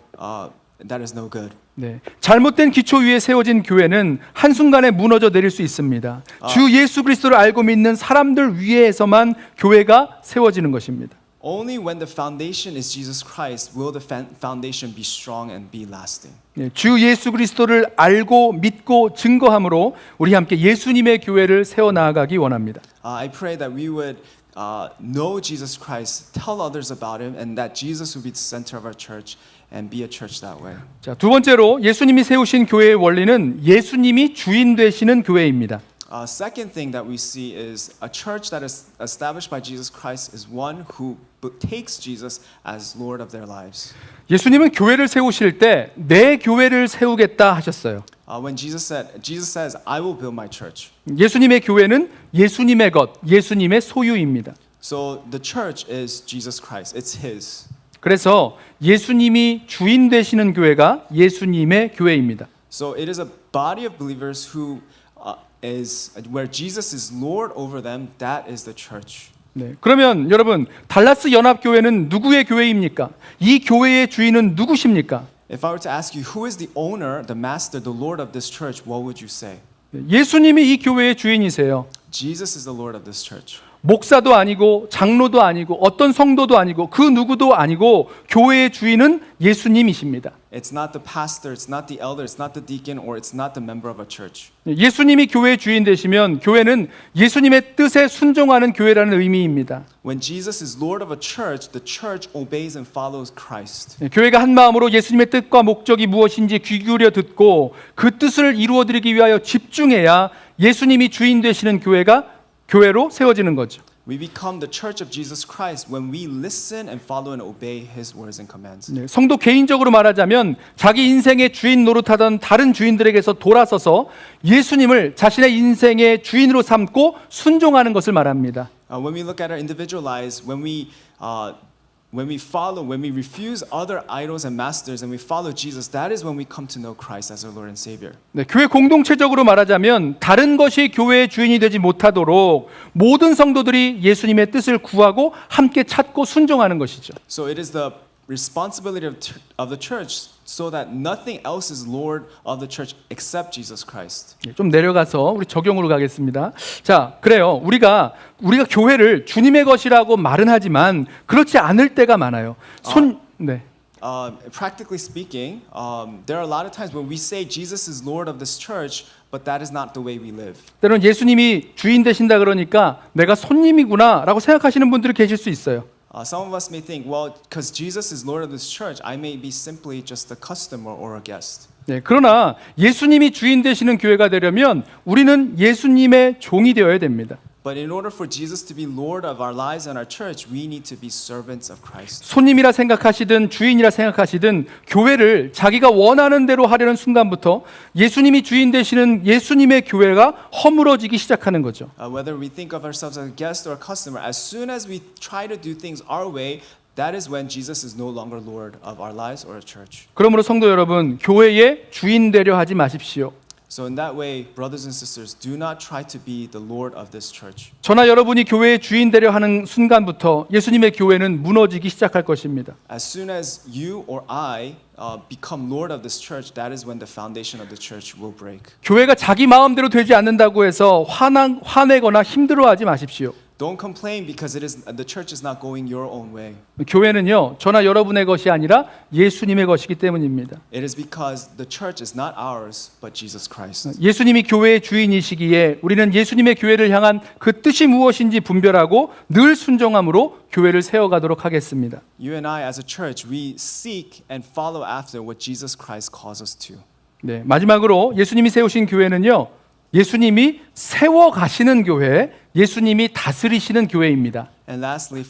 good. 네, 잘못된 기초 위에 세워진 교회는 한순간에 무너져 내릴 수 있습니다. 주 예수 그리스도를 알고 믿는 사람들 위에서만 교회가 세워지는 것입니다. Only when the foundation is Jesus Christ will the foundation be strong and be lasting. 네, 주 예수 그리스도를 알고 믿고 증거함으로 우리 함께 예수님의 교회를 세워 나아가기 원합니다. I pray that we would know Jesus Christ, tell others about Him, and that Jesus would be the center of our church and be a church that way. 자, 두 번째로 예수님이 세우신 교회의 원리는 예수님이 주인 되시는 교회입니다. Second thing that we see is a church that is established by Jesus Christ is one who takes Jesus as Lord of their lives. 예수님은 교회를 세우실 때 내 교회를 세우겠다 하셨어요. When Jesus says, "I will build my church." 예수님의 교회는 예수님의 것, 예수님의 소유입니다. So the church is Jesus Christ. It's His. 그래서 예수님이 주인 되시는 교회가 예수님의 교회입니다. So it is a body of believers who is where Jesus is Lord over them. That is the church. 네, 그러면 여러분 달라스 연합 교회는 누구의 교회입니까? 이 교회의 주인은 누구십니까? If I were to ask you who is the owner, the master, the Lord of this church, what would you say? 예수님이 이 교회의 주인이세요. Jesus is the Lord of this church. 목사도 아니고 장로도 아니고 어떤 성도도 아니고 그 누구도 아니고 교회의 주인은 예수님이십니다. It's not the pastor, it's not the elder, it's not the deacon, or it's not the member of a church. 예수님이 교회의 주인 되시면 교회는 예수님의 뜻에 순종하는 교회라는 의미입니다. When Jesus is Lord of a church, the church obeys and follows Christ. 교회가 한 마음으로 예수님의 뜻과 목적이 무엇인지 귀 기울여 듣고 그 뜻을 이루어드리기 위하여 집중해야 예수님이 주인 되시는 교회로 세워지는 거죠. We become the church of Jesus Christ when we listen and follow and obey His words and commands. 네, 성도 개인적으로 말하자면 자기 인생의 주인 노릇하던 다른 주인들에게서 돌아서서 예수님을 자신의 인생의 주인으로 삼고 순종하는 것을 말합니다. When we look at our individual lives, when when we refuse other idols and masters and we follow Jesus, that is when we come to know Christ as our Lord and Savior. 네, 교회 공동체적으로 말하자면 다른 것이 교회의 주인이 되지 못하도록 모든 성도들이 예수님의 뜻을 구하고 함께 찾고 순종하는 것이죠. So it is the responsibility of the church so that nothing else is Lord of the church except Jesus Christ. 좀 내려가서 우리 적용으로 가겠습니다. 자, 그래요. 우리가 교회를 주님의 것이라고 말은 하지만 그렇지 않을 때가 많아요. 네. Practically speaking, there are a lot of times when we say Jesus is Lord of this church, but that is not the way we live. 때로는 예수님이 주인 되신다 그러니까 내가 손님이구나라고 생각하시는 분들이 계실 수 있어요. Some of us may think, well, because Jesus is Lord of this church, I may be simply just a customer or a guest. 네, 그러나 예수님이 주인 되시는 교회가 되려면 우리는 예수님의 종이 되어야 됩니다. But in order for Jesus to be Lord of our lives and our church, we need to be servants of Christ. 손님이라 생각하시든 주인이라 생각하시든 교회를 자기가 원하는 대로 하려는 순간부터 예수님이 주인 되시는 예수님의 교회가 허물어지기 시작하는 거죠. Whether we think of ourselves as a guest or a customer, as soon as we try to do things our way, that is when Jesus is no longer Lord of our lives or our church. 그러므로 성도 여러분, 교회의 주인 되려 하지 마십시오. So in that way, brothers and sisters, do not try to be the Lord of this church. 저나 여러분이 교회의 주인 되려 하는 순간부터 예수님의 교회는 무너지기 시작할 것입니다. As soon as you or I become Lord of this church, that is when the foundation of the church will break. 교회가 자기 마음대로 되지 않는다고 해서 화내거나 힘들어하지 마십시오. Don't complain because the church is not going your own way. 교회는요, 저나 여러분의 것이 아니라 예수님의 것이기 때문입니다. It is because the church is not ours, but Jesus Christ. 예수님이 교회의 주인이시기에 우리는 예수님의 교회를 향한 그 뜻이 무엇인지 분별하고 늘 순종함으로 교회를 세워가도록 하겠습니다. You and I as a church, we seek and follow after what Jesus Christ calls us to. 네, 마지막으로 예수님이 세우신 교회는요, 예수님이 세워 가시는 교회, 예수님이 다스리시는 교회입니다. And lastly,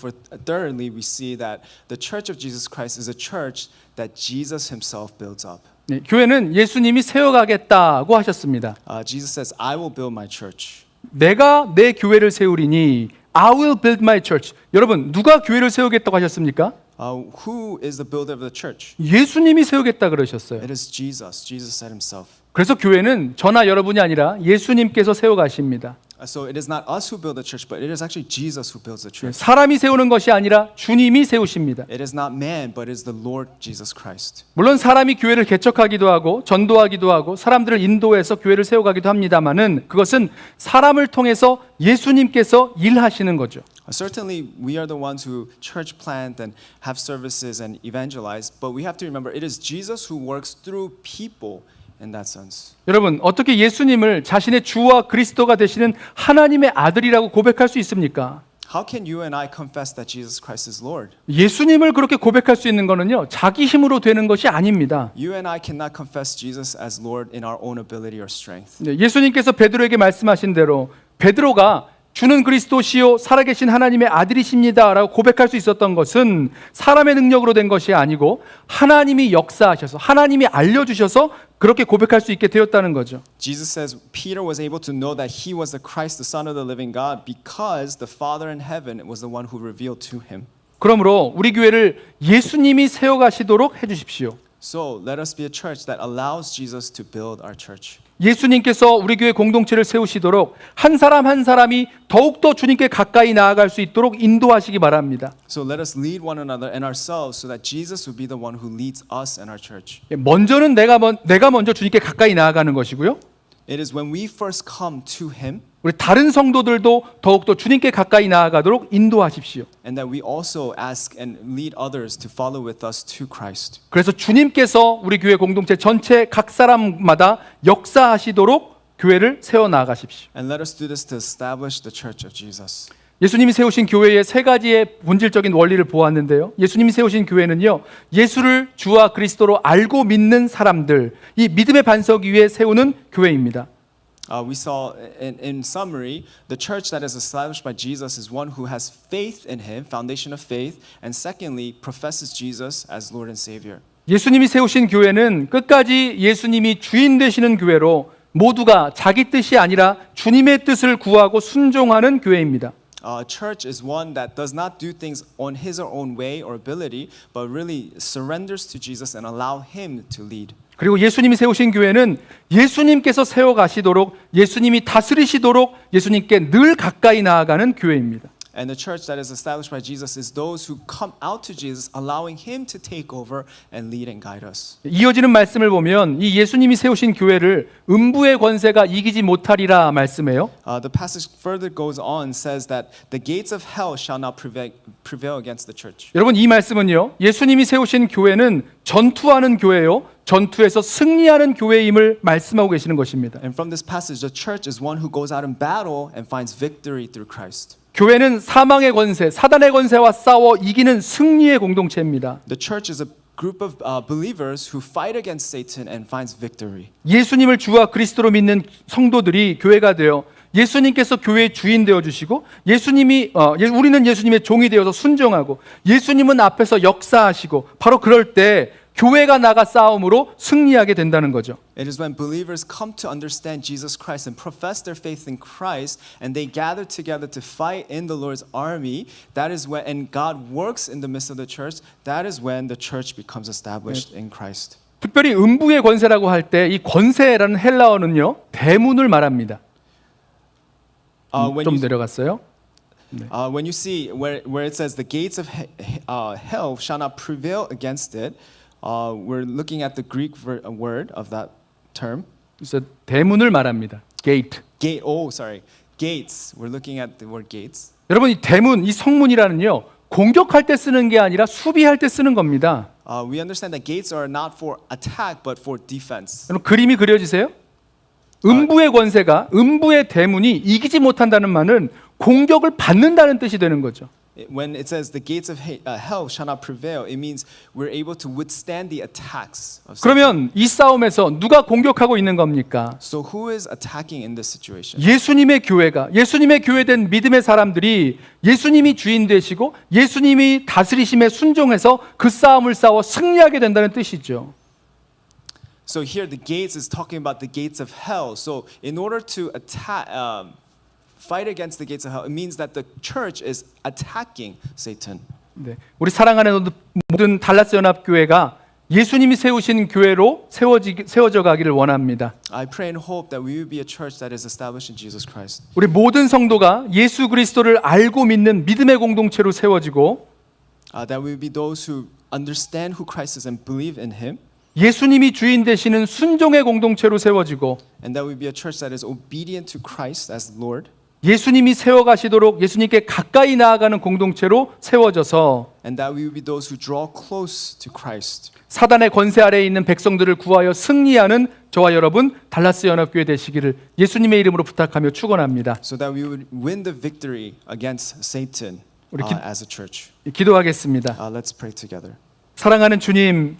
thirdly, we see that the church of Jesus Christ is a church that Jesus himself builds up. 네, 교회는 예수님이 세워가겠다고 하셨습니다. Jesus says, I will build my church. 내가 내 교회를 세우리니 I will build my church. 여러분, 누가 교회를 세우겠다고 하셨습니까? Who is the builder of the church? 예수님이 세우겠다 그러셨어요. It is Jesus. Jesus said himself. 그래서 교회는 저나 여러분이 아니라 예수님께서 세워가십니다. So it is not us who build the church, but it is actually Jesus who builds the church. 사람이 세우는 것이 아니라 주님이 세우십니다. It is not man, but it is the Lord Jesus Christ. 물론 사람이 교회를 개척하기도 하고 전도하기도 하고 사람들을 인도해서 교회를 세워가기도 합니다만은 그것은 사람을 통해서 예수님께서 일하시는 거죠. Certainly, we are the ones who church plant and have services and evangelize, but we have to remember it is Jesus who works through people in that sense. 여러분, 어떻게 예수님을 자신의 주와 그리스도가 되시는 하나님의 아들이라고 고백할 수 있습니까? How can you and I confess that Jesus Christ is Lord? 예수님을 그렇게 고백할 수 있는 것은요, 자기 힘으로 되는 것이 아닙니다. You and I cannot confess Jesus as Lord in our own ability or strength. 네, 예수님께서 베드로에게 말씀하신 대로 베드로가 주는 그리스도시요 살아계신 하나님의 아들이십니다라고 고백할 수 있었던 것은 사람의 능력으로 된 것이 아니고 하나님이 역사하셔서 하나님이 알려주셔서 그렇게 고백할 수 있게 되었다는 거죠. Jesus says Peter was able to know that he was the Christ, the Son of the living God, because the Father in heaven was the one who revealed to him. 그러므로 우리 교회를 예수님이 세워가시도록 해주십시오. So let us be a church that allows Jesus to build our church. 예수님께서 우리 교회 공동체를 세우시도록 한 사람 한 사람이 더욱더 주님께 가까이 나아갈 수 있도록 인도하시기 바랍니다. So let us lead one another and ourselves so that Jesus will be the one who leads us and our church. 먼저는 내가 먼저 주님께 가까이 나아가는 것이고요. It is when we first come to him 우리 다른 성도들도 더욱더 주님께 가까이 나아가도록 인도하십시오. and that we also ask and lead others to follow with us to Christ. 그래서 주님께서 우리 교회 공동체 전체 각 사람마다 역사하시도록 교회를 세워 나가십시오. And let us do this to establish the church of Jesus. 예수님이 세우신 교회의 세 가지의 본질적인 원리를 보았는데요. 예수님이 세우신 교회는요, 예수를 주와 그리스도로 알고 믿는 사람들, 이 믿음의 반석 위에 세우는 교회입니다. We saw in summary, the church that is established by Jesus is one who has faith in him, foundation of faith, and secondly, professes Jesus as Lord and Savior. 예수님이 세우신 교회는 끝까지 예수님이 주인 되시는 교회로 모두가 자기 뜻이 아니라 주님의 뜻을 구하고 순종하는 교회입니다. church is one that does not do things on his or own way or ability, but really surrenders to Jesus and allow him to lead. 그리고 예수님이 세우신 교회는 예수님께서 세워가시도록 예수님이 다스리시도록 예수님께 늘 가까이 나아가는 교회입니다. And the church that is established by Jesus is those who come out to Jesus, allowing him to take over and lead and guide us. 이어지는 말씀을 보면 이 예수님이 세우신 교회를 음부의 권세가 이기지 못하리라 말씀해요. The passage further goes on, says that the gates of hell shall not prevail against the church. 여러분 이 말씀은요. 예수님이 세우신 교회는 전투하는 교회요. 전투에서 승리하는 교회임을 말씀하고 계시는 것입니다. And from this passage, the church is one who goes out in battle and finds victory through Christ. 교회는 사망의 권세, 사단의 권세와 싸워 이기는 승리의 공동체입니다. The church is a group of believers who fight against Satan and finds victory. 예수님을 주와 그리스도로 믿는 성도들이 교회가 되어 예수님께서 교회의 주인 되어 주시고 우리는 예수님의 종이 되어서 순종하고 예수님은 앞에서 역사하시고 바로 그럴 때 교회가 나가 싸움으로 승리하게 된다는 거죠. It is when believers come to understand Jesus Christ and profess their faith in Christ and they gather together to fight in the Lord's army, that is when, and God works in the midst of the church, that is when the church becomes established in Christ. 특별히 음부의 권세라고 할 때 이 권세라는 헬라어는요 대문을 말합니다. 좀 내려갔어요. When you see where it says the gates of hell shall not prevail against it, we're looking at the Greek word of that term. 그래서 대문을 말합니다. gate. Gates. We're looking at the word gates. 여러분 이 대문, 이 성문이라는요 공격할 때 쓰는 게 아니라 수비할 때 쓰는 겁니다. We understand that gates are not for attack but for defense. 여러분 그림이 그려지세요? 음부의 권세가 음부의 대문이 이기지 못한다는 말은 공격을 받는다는 뜻이 되는 거죠. When it says the gates of hell shall not prevail, it means we're able to withstand the attacks of Satan. 그러면 이 싸움에서 누가 공격하고 있는 겁니까? So who is attacking in this situation? 예수님의 교회가 예수님의 교회된 믿음의 사람들이 예수님이 주인 되시고 예수님이 다스리심에 순종해서 그 싸움을 싸워 승리하게 된다는 뜻이죠. So here the gates is talking about the gates of hell. So in order to fight against the gates of hell, it means that the church is attacking Satan. 네, 우리 사랑하는 모든 달라스 연합교회가 예수님이 세우신 교회로 세워져 가기를 원합니다. I pray and hope that we will be a church that is established in Jesus Christ. 우리 모든 성도가 예수 그리스도를 알고 믿는 믿음의 공동체로 세워지고 That we will be those who understand who Christ is and believe in Him. 예수님이 주인 되시는 순종의 공동체로 세워지고 And that we be a church that is obedient to Christ as Lord. 예수님이 세워가시도록 예수님께 가까이 나아가는 공동체로 세워져서 And that we will be those who draw close to Christ. 사단의 권세 아래에 있는 백성들을 구하여 승리하는 저와 여러분 달라스 연합교회 되시기를 예수님의 이름으로 부탁하며 축원합니다. So that we would win the victory against Satan as a church. 기도하겠습니다. Let's pray together. 사랑하는 주님,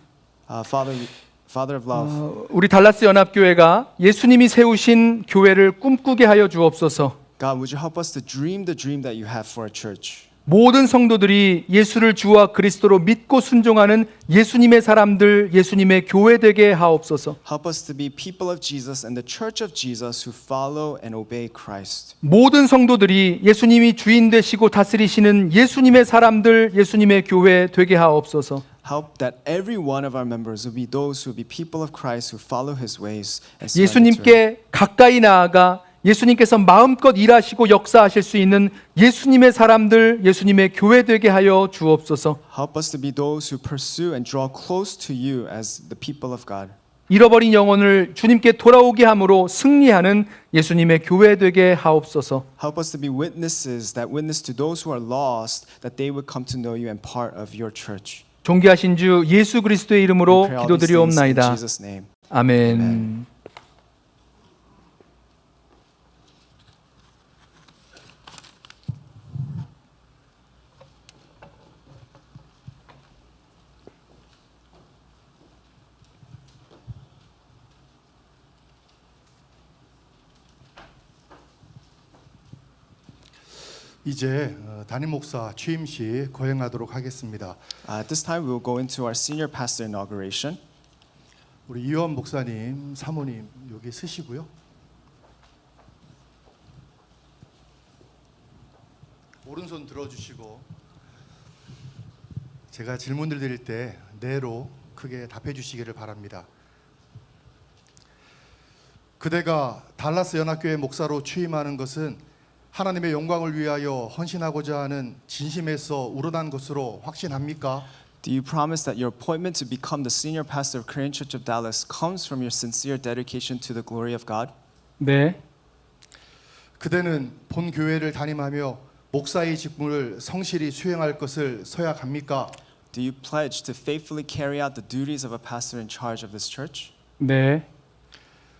Father of love. 우리 달라스 연합교회가 예수님이 세우신 교회를 꿈꾸게 하여 주옵소서. God, would you help us to dream the dream that you have for our church? 모든 성도들이 예수를 주와 그리스도로 믿고 순종하는 예수님의 사람들, 예수님의 교회 되게 하옵소서. Help us to be people of Jesus and the church of Jesus who follow and obey Christ. 모든 성도들이 예수님이 주인 되시고 다스리시는 예수님의 사람들, 예수님의 교회 되게 하옵소서. Help that every one of our members will be those who will be people of Christ who follow His ways and surrender to Him. 예수님께 가까이 나아가 예수님께서 마음껏 일하시고 역사하실 수 있는 예수님의 사람들, 예수님의 교회 되게 하여 주옵소서. Help us to be those who pursue and draw close to You as the people of God. 잃어버린 영혼을 주님께 돌아오게 함으로 승리하는 예수님의 교회 되게 하옵소서. Help us to be witnesses that witness to those who are lost that they would come to know You and part of Your church. 존귀하신 주 예수 그리스도의 이름으로 We pray all these things in 기도드리옵나이다. Jesus' name. 아멘. Amen. 이제 담임 목사 취임식 거행하도록 하겠습니다. At this time, we will go into our senior pastor inauguration. 우리 이원 목사님, 사모님 여기 서시고요. 오른손 들어주시고 제가 질문을 드릴 때 네로 크게 답해 주시기를 바랍니다. 그대가 달라스 연합교회 목사로 취임하는 것은 하나님의 영광을 위하여 헌신하고자 하는 진심에서 우러난 것으로 확신합니까? Do you promise that your appointment to become the senior pastor of Korean Church of Dallas comes from your sincere dedication to the glory of God? 네. 그대는 본 교회를 담임하며 목사의 직무를 성실히 수행할 것을 서약합니까? Do you pledge to faithfully carry out the duties of a pastor in charge of this church? 네.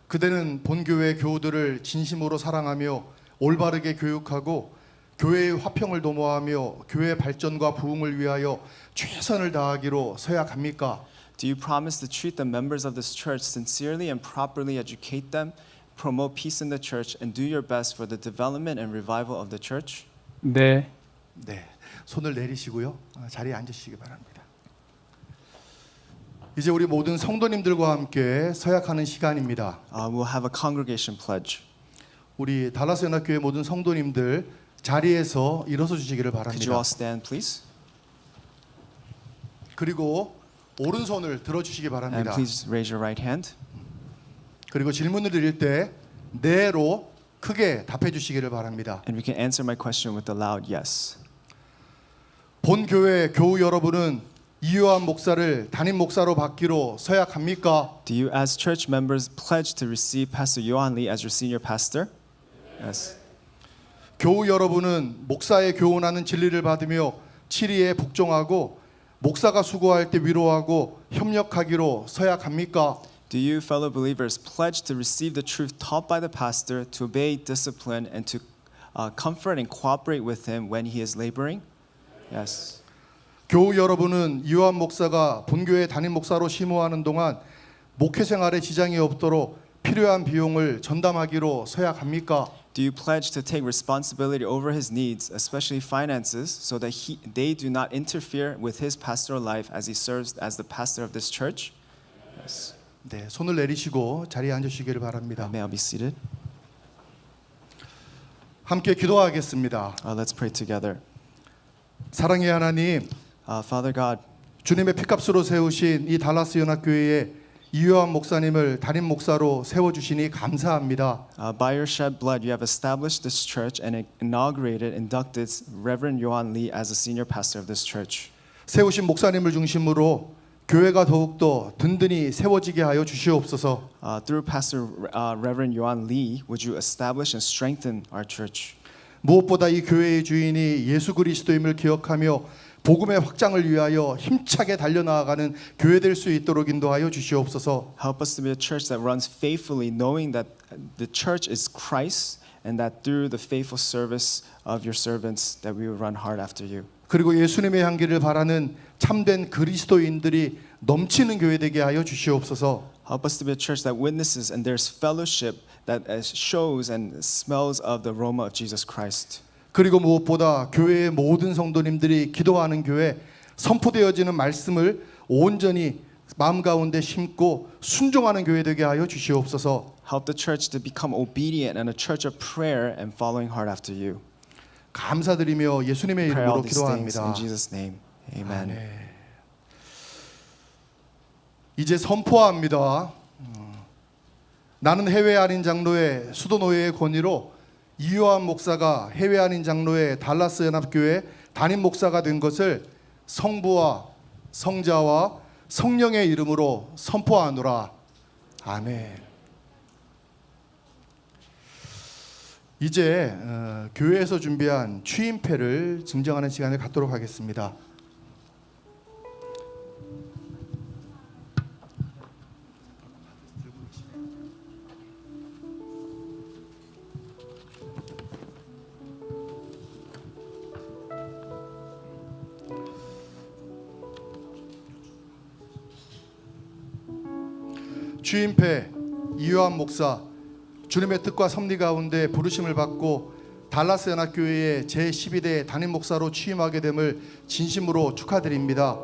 그대는 본 교회 교우들을 진심으로 사랑하며 올바르게 교육하고 교회의 화평을 도모하며 교회 발전과 부흥을 위하여 최선을 다하기로 서약합니까? Do you promise to treat the members of this church sincerely and properly educate them, promote peace in the church, and do your best for the development and revival of the church? 네. 네, 손을 내리시고요. 자리에 앉으시기 바랍니다. 이제 우리 모든 성도님들과 함께 서약하는 시간입니다. We'll have a congregation pledge. 우리 달라스 연합교회 모든 성도님들 자리에서 일어서 주시기를 Could you 바랍니다. all stand, please? 그리고 오른손을 들어주시기 And 바랍니다. please raise your right hand. 그리고 질문을 드릴 때 네로 크게 답해 주시기를 바랍니다. And we can answer my question with a loud yes. 본 교회 교우 여러분은 이요한 목사를 담임 목사로 받기로 서약합니까? Do you, as church members, pledge to receive Pastor Yohan Lee as your senior pastor? Yes. 교우 여러분은 목사의 교훈하는 진리를 받으며 치리에 복종하고 목사가 수고할 때 위로하고 협력하기로 서약합니까? Do you, fellow believers, pledge to receive the truth taught by the pastor, to obey discipline, and to comfort and cooperate with him when he is laboring? Yes. 교우 여러분은 이요한 목사가 본교회 담임 목사로 심호하는 동안 목회 생활에 지장이 없도록 필요한 비용을 전담하기로 서약합니까? Do you pledge to take responsibility over his needs, especially finances, so that they do not interfere with his pastoral life as he serves as the pastor of this church? Yes. 네, 손을 내리시고 자리에 앉으시기를 바랍니다. May I be seated? 함께 기도하겠습니다. Let's pray together. 사랑의 하나님, Father God, 주님의 피값으로 세우신 이 달라스 연합교회에 이요한 목사님을 담임 목사로 세워주시니 감사합니다. by your shed blood, you have established this church and inducted Reverend Yohan Lee as the senior pastor of this church. 세우신 목사님을 중심으로 교회가 더욱더 든든히 세워지게 하여 주시옵소서. Through Pastor Reverend Yohan Lee, would you establish and strengthen our church? 무엇보다 이 교회의 주인이 예수 그리스도임을 기억하며 복음의 확장을 위하여 힘차게 달려나가는 교회 될 수 있도록 인도하여 주시옵소서. Help us to be a church that runs faithfully, knowing that the church is Christ, and that through the faithful service of your servants, that we will run hard after you. 그리고 예수님의 향기를 바라는 참된 그리스도인들이 넘치는 교회 되게 하여 주시옵소서. Help us to be a church that witnesses and there's fellowship that shows and smells of the aroma of Jesus Christ. 그리고 무엇보다 교회의 모든 성도님들이 기도하는 교회, 선포되어지는 말씀을 온전히 마음 가운데 심고 순종하는 교회 되게 하여 주시옵소서. Help the church to become obedient and a church of prayer and following hard after you. 감사드리며 예수님의 Pray 이름으로 all these things 기도합니다. in Jesus' name. Amen. 이제 선포합니다. 나는 해외 한인 장로회 수도노예의 권위로 이요한 목사가 해외 한인 장로회 달라스 연합교회 담임 목사가 된 것을 성부와 성자와 성령의 이름으로 선포하노라. 아멘. 이제 교회에서 준비한 취임패를 증정하는 시간을 갖도록 하겠습니다. 취임패 이요한 목사, 주님의 뜻과 섭리 가운데 부르심을 받고 달라스 연합교회의 제12대 담임 목사로 취임하게 됨을 진심으로 축하드립니다.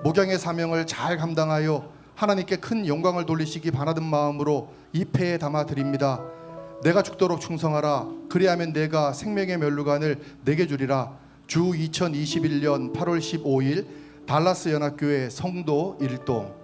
목양의 사명을 잘 감당하여 하나님께 큰 영광을 돌리시기 바라는 마음으로 이 패에 담아 드립니다. 내가 죽도록 충성하라. 그리하면 내가 생명의 면류관을 내게 주리라. 주 2021년 8월 15일 달라스 연합교회 성도 일동.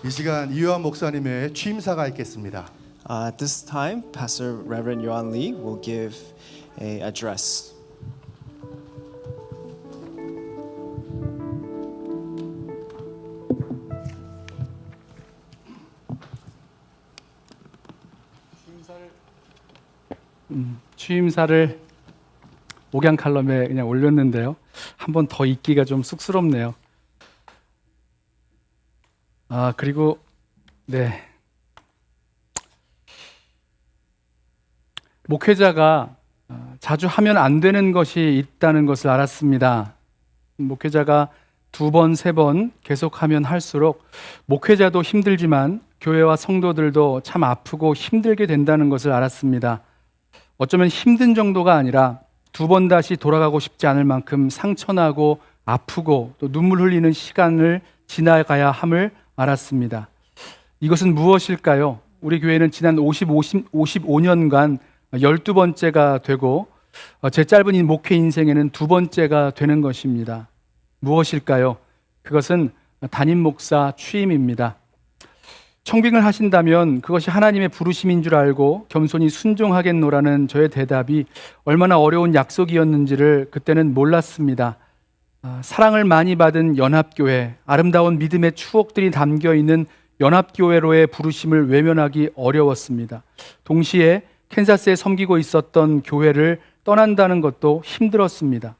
이 시간 이요한 목사님의 취임사가 있겠습니다. At this time, Pastor Reverend Yuan Lee will give a address. 취임사를 옥양 칼럼에 그냥 올렸는데요. 한 번 더 읽기가 좀 쑥스럽네요. 그리고 네. 목회자가 자주 하면 안 되는 것이 있다는 것을 알았습니다. 목회자가 2번, 3번 계속하면 할수록 목회자도 힘들지만 교회와 성도들도 참 아프고 힘들게 된다는 것을 알았습니다. 어쩌면 힘든 정도가 아니라 2번 다시 돌아가고 싶지 않을 만큼 상처나고 아프고 또 눈물 흘리는 시간을 지나가야 함을 알았습니다. 이것은 무엇일까요? 우리 교회는 지난 55년간 12번째가 되고 제 짧은 이 목회 인생에는 2번째가 되는 것입니다. 무엇일까요? 그것은 담임 목사 취임입니다. 청빙을 하신다면 그것이 하나님의 부르심인 줄 알고 겸손히 순종하겠노라는 저의 대답이 얼마나 어려운 약속이었는지를 그때는 몰랐습니다. 사랑을 많이 받은 연합교회, 아름다운 믿음의 추억들이 담겨있는 연합교회로의 부르심을 외면하기 어려웠습니다. 동시에 캔사스에 섬기고 있었던 교회를 떠난다는 것도 힘들었습니다.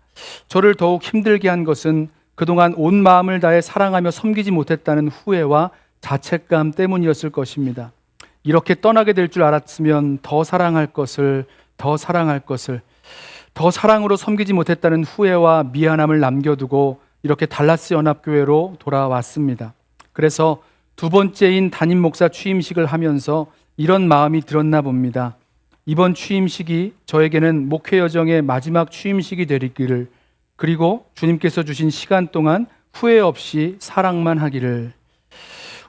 저를 더욱 힘들게 한 것은 그동안 온 마음을 다해 사랑하며 섬기지 못했다는 후회와 자책감 때문이었을 것입니다. 이렇게 떠나게 될 줄 알았으면 더 사랑할 것을, 더 사랑으로 섬기지 못했다는 후회와 미안함을 남겨두고 이렇게 달라스 연합교회로 돌아왔습니다. 그래서 2번째인 담임 목사 취임식을 하면서 이런 마음이 들었나 봅니다. 이번 취임식이 저에게는 목회 여정의 마지막 취임식이 되기를, 그리고 주님께서 주신 시간 동안 후회 없이 사랑만 하기를.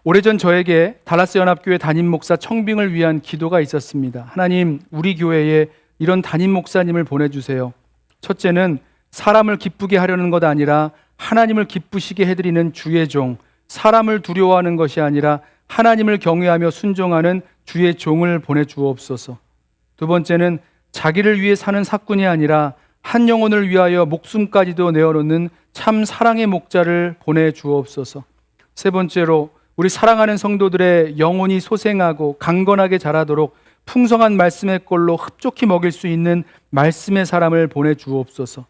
오래전 저에게 달라스 연합교회 담임 목사 청빙을 위한 기도가 있었습니다. 하나님, 우리 교회에 이런 담임 목사님을 보내주세요. 첫째는 사람을 기쁘게 하려는 것 아니라 하나님을 기쁘시게 해드리는 주의 종, 사람을 두려워하는 것이 아니라 하나님을 경외하며 순종하는 주의 종을 보내주옵소서. 2번째는 자기를 위해 사는 사꾼이 아니라 한 영혼을 위하여 목숨까지도 내어놓는 참 사랑의 목자를 보내주옵소서. 3번째로 우리 사랑하는 성도들의 영혼이 소생하고 강건하게 자라도록 풍성한 말씀의 꼴로 흡족히 먹일 수 있는 말씀의 사람을 보내주옵소서.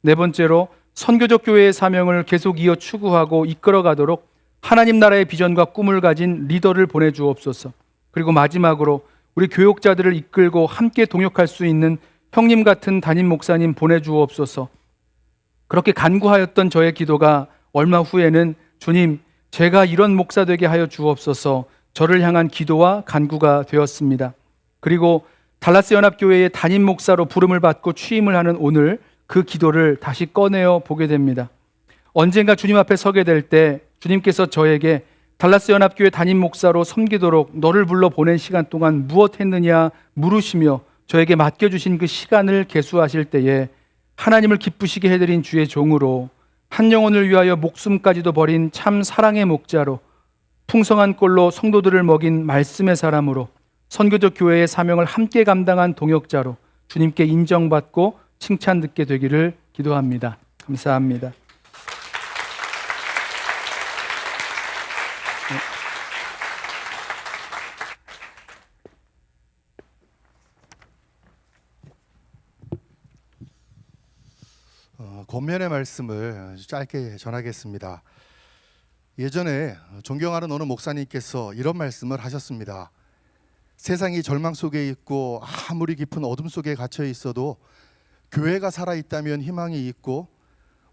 4번째로 선교적 교회의 사명을 계속 이어 추구하고 이끌어가도록 하나님 나라의 비전과 꿈을 가진 리더를 보내주옵소서. 그리고 마지막으로 우리 교육자들을 이끌고 함께 동역할 수 있는 형님 같은 담임 목사님 보내주옵소서. 그렇게 간구하였던 저의 기도가 얼마 후에는 주님, 제가 이런 목사 되게 하여 주옵소서, 저를 향한 기도와 간구가 되었습니다. 그리고 달라스 연합교회의 담임 목사로 부름을 받고 취임을 하는 오늘 그 기도를 다시 꺼내어 보게 됩니다. 언젠가 주님 앞에 서게 될 때 주님께서 저에게 달라스 연합교회 담임 목사로 섬기도록 너를 불러 보낸 시간 동안 무엇 했느냐 물으시며 저에게 맡겨주신 그 시간을 계수하실 때에 하나님을 기쁘시게 해드린 주의 종으로, 한 영혼을 위하여 목숨까지도 버린 참 사랑의 목자로, 풍성한 꼴로 성도들을 먹인 말씀의 사람으로, 선교적 교회의 사명을 함께 감당한 동역자로 주님께 인정받고 칭찬 듣게 되기를 기도합니다. 감사합니다. 권면의 말씀을 짧게 전하겠습니다. 예전에 존경하는 어느 목사님께서 이런 말씀을 하셨습니다. 세상이 절망 속에 있고 아무리 깊은 어둠 속에 갇혀 있어도 교회가 살아있다면 희망이 있고,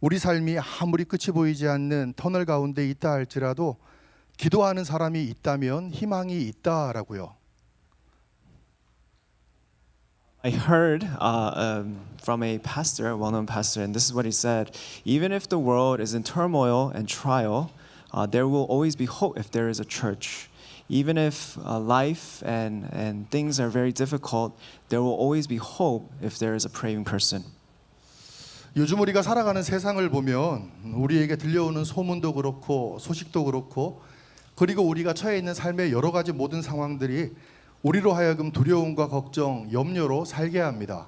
우리 삶이 아무리 끝이 보이지 않는 터널 가운데 있다 할지라도 기도하는 사람이 있다면 희망이 있다라고요. I heard from a pastor, a well-known pastor, and this is what he said: even if the world is in turmoil and trial, there will always be hope if there is a church. Even if life and things are very difficult, there will always be hope if there is a praying person. 요즘 우리가 살아가는 세상을 보면 우리에게 들려오는 소문도 그렇고 소식도 그렇고 그리고 우리가 처해 있는 삶의 여러 가지 모든 상황들이 우리로 하여금 두려움과 걱정, 염려로 살게 합니다.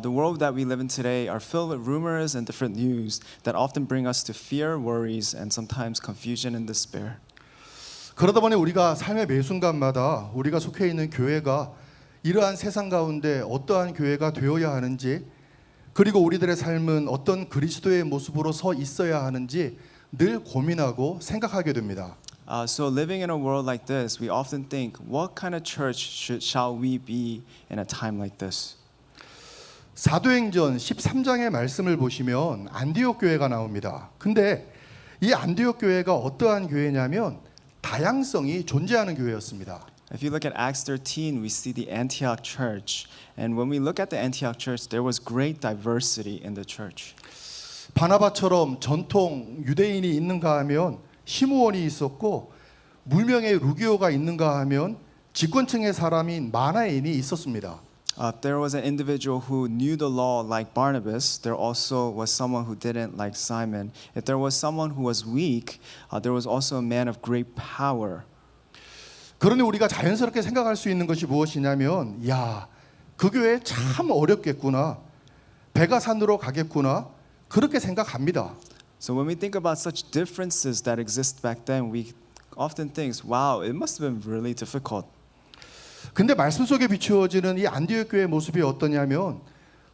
The world that we live in today are filled with rumors and different news that often bring us to fear, worries, and sometimes confusion and despair. 그러다 보니 우리가 삶의 매 순간마다 우리가 속해 있는 교회가 이러한 세상 가운데 어떠한 교회가 되어야 하는지 그리고 우리들의 삶은 어떤 그리스도의 모습으로 서 있어야 하는지 늘 고민하고 생각하게 됩니다. So living in a world like this, we often think, what kind of church shall we be in a time like this? 사도행전 13장의 말씀을 보시면 안디옥 교회가 나옵니다. 근데 이 안디옥 교회가 어떠한 교회냐면 다양성이 존재하는 교회였습니다. If you look at Acts 13, we see the Antioch church. And when we look at the Antioch church, there was great diversity in the church. 바나바처럼 전통 유대인이 있는가 하면 시므온이 있었고 물명의 루기오가 있는가 하면 집권층의 사람인 마나엔이 있었습니다. If there was an individual who knew the law like Barnabas, there also was someone who didn't like Simon. If there was someone who was weak, there was also a man of great power. 그러니 우리가 자연스럽게 생각할 수 있는 것이 무엇이냐면 야, 그 교회 참 어렵겠구나. 배가 산으로 가겠구나. 그렇게 생각합니다. So when we think about such differences that exist back then, we often think, wow, it must have been really difficult. 근데 말씀 속에 비추어지는 이 안디옥 교회의 모습이 어떠냐면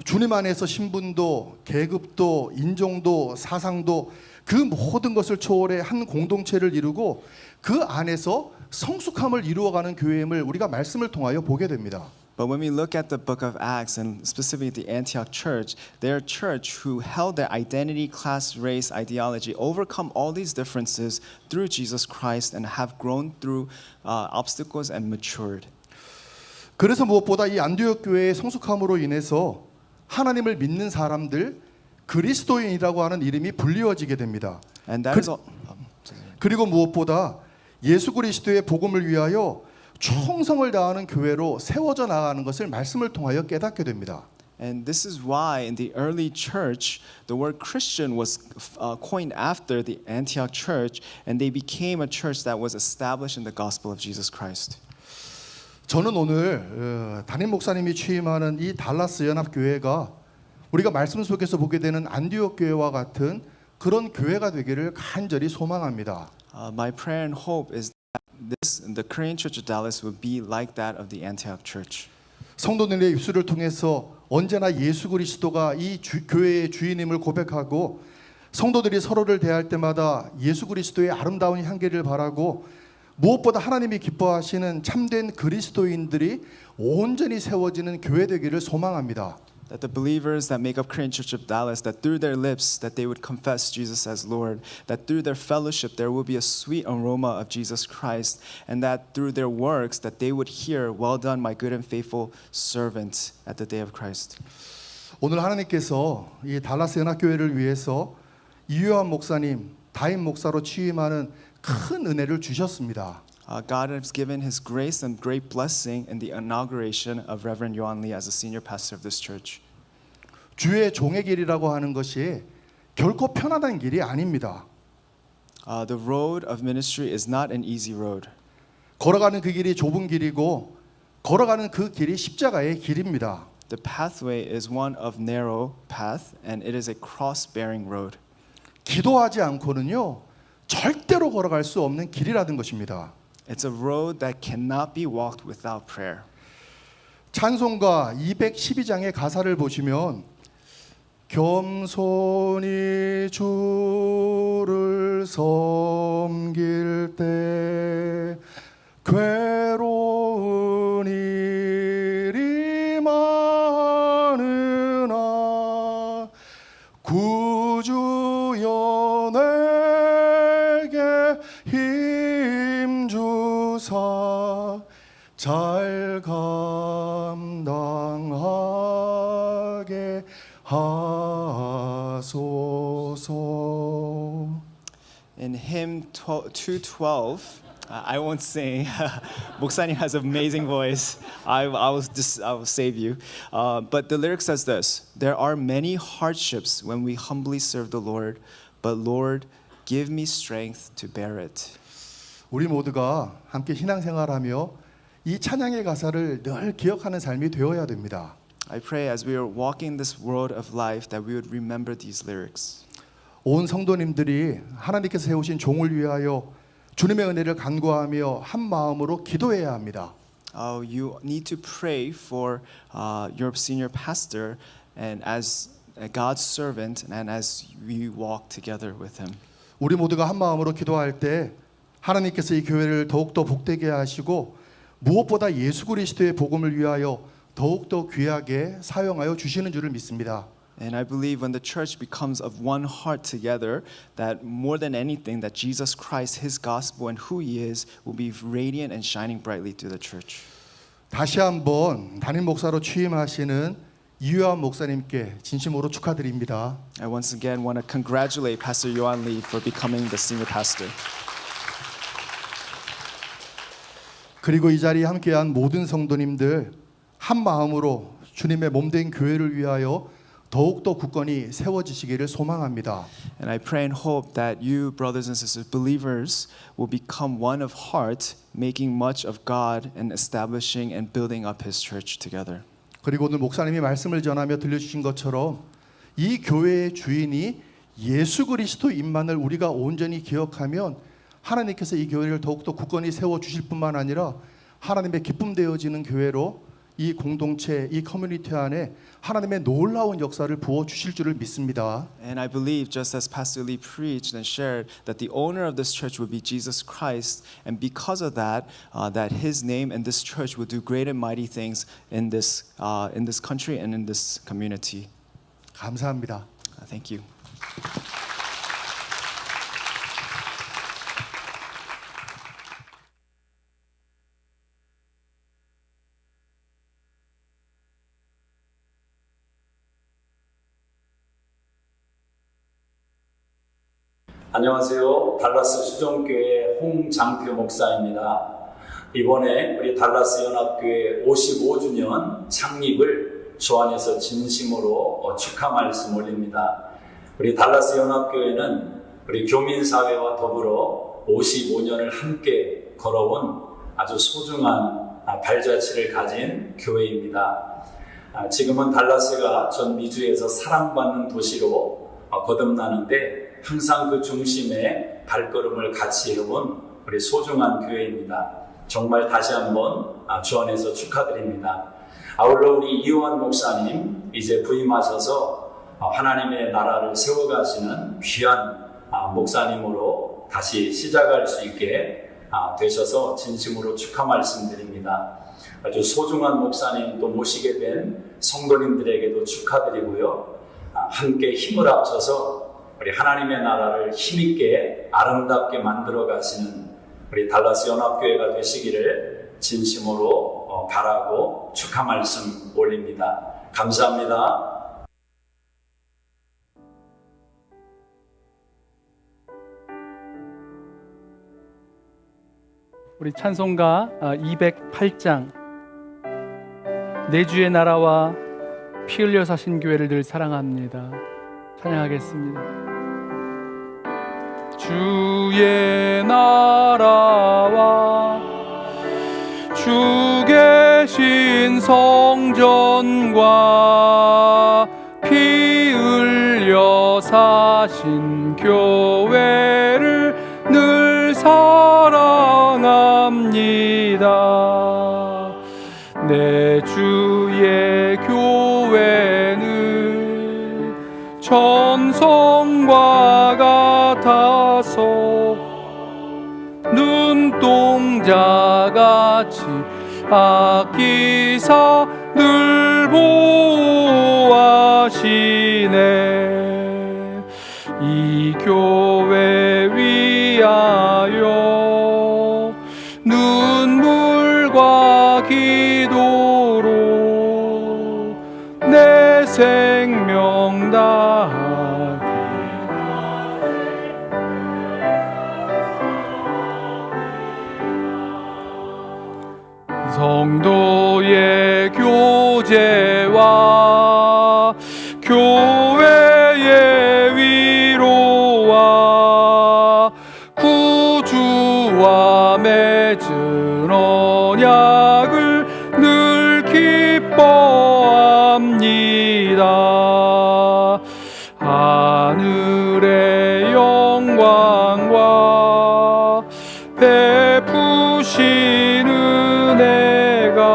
주님 안에서 신분도 계급도 인종도 사상도 그 모든 것을 초월해 한 공동체를 이루고 그 안에서 성숙함을 이루어가는 교회임을 우리가 말씀을 통하여 보게 됩니다. But when we look at the book of Acts and specifically the Antioch church, they're a church who held their identity, class, race, ideology, overcome all these differences through Jesus Christ and have grown through obstacles and matured. 그래서 무엇보다 이 안디옥 교회의 성숙함으로 인해서 하나님을 믿는 사람들 그리스도인이라고 하는 이름이 불리워지게 됩니다. And that is all. 그리고 무엇보다 예수 그리스도의 복음을 위하여 충성을 다하는 교회로 세워져 나가는 것을 말씀을 통하여 깨닫게 됩니다. And this is why in the early church, the word Christian was coined after the Antioch church, and they became a church that was established in the gospel of Jesus Christ. 저는 오늘 담임 목사님이 취임하는 이 달라스 연합교회가 우리가 말씀 속에서 보게 되는 안디옥 교회와 같은 그런 교회가 되기를 간절히 소망합니다. My prayer and hope is that the Korean Church of Dallas would be like that of the Antioch church. 성도들의 입술을 통해서 언제나 예수 그리스도가 이 교회의 주인임을 고백하고 성도들이 서로를 대할 때마다 예수 그리스도의 아름다운 향기를 바라고 무엇보다 하나님이 기뻐하시는 참된 그리스도인들이 온전히 세워지는 교회 되기를 소망합니다. That the believers that make up Korean Church of Dallas, that through their lips that they would confess Jesus as Lord, that through their fellowship there will be a sweet aroma of Jesus Christ, and that through their works that they would hear, well done, my good and faithful servant, at the day of Christ. 오늘 하나님께서 이 달라스 연합교회를 위해서 이유한 목사님, 담임 목사로 취임하는 큰 은혜를 주셨습니다. God has given His grace and great blessing in the inauguration of Reverend Yohan Lee as a senior pastor of this church. 주의 종의 길이라고 하는 것이 결코 편안한 길이 아닙니다. The road of ministry is not an easy road. 걸어가는 그 길이 좁은 길이고 걸어가는 그 길이 십자가의 길입니다. The pathway is one of narrow path, and it is a cross-bearing road. 기도하지 않고는요 절대로 걸어갈 수 없는 길이라는 것입니다. It's a road that cannot be walked without prayer. 찬송가 212장의 가사를 보시면 겸손히 주를 섬길 때 괴로운 일이 많으나 구주여 내게 용사 잘 감당하게 하소서. In hymn 212, I won't sing. 목사님 has an amazing voice. I will save you. But the lyric says this: There are many hardships when we humbly serve the Lord, but Lord, give me strength to bear it. 우리 모두가 함께 신앙생활하며 이 찬양의 가사를 늘 기억하는 삶이 되어야 됩니다. I pray as we are walking this world of life that we would remember these lyrics. 온 성도님들이 하나님께서 세우신 종을 위하여 주님의 은혜를 간구하며 한 마음으로 기도해야 합니다. You need to pray for your senior pastor and as God's servant and as we walk together with him. 우리 모두가 한 마음으로 기도할 때 하나님께서 이 교회를 더욱더 복되게 하시고 무엇보다 예수 그리스도의 복음을 위하여 더욱더 귀하게 사용하여 주시는 줄을 믿습니다. And I believe when the church becomes of one heart together, that more than anything, that Jesus Christ, His gospel, and who He is, will be radiant and shining brightly through the church. 다시 한번 담임 목사로 취임하시는 이요한 목사님께 진심으로 축하드립니다. I once again want to congratulate Pastor Yohan Lee for becoming the senior pastor. 그리고 이 자리에 함께한 모든 성도님들 한 마음으로 주님의 몸된 교회를 위하여 더욱더 굳건히 세워지시기를 소망합니다. And I pray and hope that you, brothers and sisters, believers, will become one of heart, making much of God and establishing and building up His church together. 그리고 오늘 목사님이 말씀을 전하며 들려주신 것처럼 이 교회의 주인이 예수 그리스도임만을 우리가 온전히 기억하면 하나님께서 이 교회를 더욱더 굳건히 세워주실 뿐만 아니라 하나님의 기쁨 되어지는 교회로 이 공동체, 이 커뮤니티 안에 하나님의 놀라운 역사를 부어주실 줄을 믿습니다. And I believe, just as Pastor Lee preached and shared, that the owner of this church will be Jesus Christ, and because of that, that His name and this church will do great and mighty things in this country and in this community. 감사합니다. Thank you. 안녕하세요. 달라스 수정교회 홍장표 목사입니다. 이번에 우리 달라스 연합교회 55주년 창립을 주 안에서 진심으로 축하 말씀 올립니다. 우리 달라스 연합교회는 우리 교민사회와 더불어 55년을 함께 걸어온 아주 소중한 발자취를 가진 교회입니다. 지금은 달라스가 전 미주에서 사랑받는 도시로 거듭나는데 항상 그 중심에 발걸음을 같이 해온 우리 소중한 교회입니다. 정말 다시 한번 주 안에서 축하드립니다. 아울러 우리 이요한 목사님 이제 부임하셔서 하나님의 나라를 세워가시는 귀한 목사님으로 다시 시작할 수 있게 되셔서 진심으로 축하 말씀드립니다. 아주 소중한 목사님 또 모시게 된 성도님들에게도 축하드리고요. 함께 힘을 합쳐서 우리 하나님의 나라를 힘있게 아름답게 만들어 가시는 우리 달라스 연합교회가 되시기를 진심으로 바라고 축하 말씀 올립니다. 감사합니다. 우리 찬송가 208장 내 주의 나라와 피 흘려 사신 교회를 늘 사랑합니다. 찬양하겠습니다. 주의 나라와 주 계신 성전과 피 흘려 사신 교회를 늘 사랑합니다. 내 주의 교회는 천성과 같아서 눈동자같이 아끼사 늘 보호하시네. 이 교회 위하여 눈 성도의 교제와 교회의 위로와 구주와 맺은 언약을 늘 기뻐합니다. 하늘의 영광과 베푸신 은혜가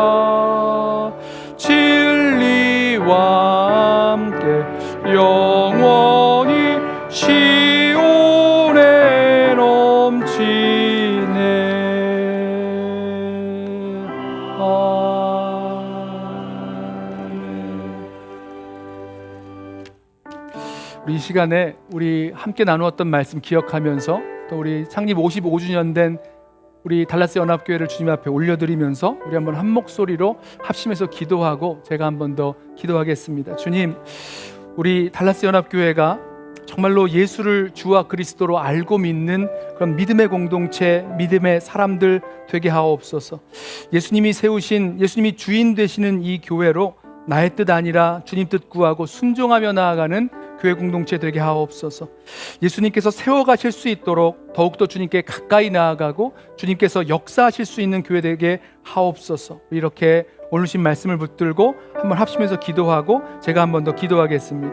진리와 함께 영원히 시온에 넘치네. 아멘. 우리 이 시간에 우리 함께 나누었던 말씀 기억하면서 또 우리 창립 55주년 된 우리 달라스 연합교회를 주님 앞에 올려드리면서 우리 한번 한 목소리로 합심해서 기도하고 제가 한 번 더 기도하겠습니다. 주님, 우리 달라스 연합교회가 정말로 예수를 주와 그리스도로 알고 믿는 그런 믿음의 공동체, 믿음의 사람들 되게 하옵소서. 예수님이 세우신, 예수님이 주인 되시는 이 교회로 나의 뜻 아니라 주님 뜻 구하고 순종하며 나아가는 교회 공동체 되게 하옵소서. 예수님께서 세워가실 수 있도록 더욱더 주님께 가까이 나아가고 주님께서 역사하실 수 있는 교회 되게 하옵소서. 이렇게 오늘 주신 말씀을 붙들고 한번 합심해서 기도하고 제가 한번 더 기도하겠습니다.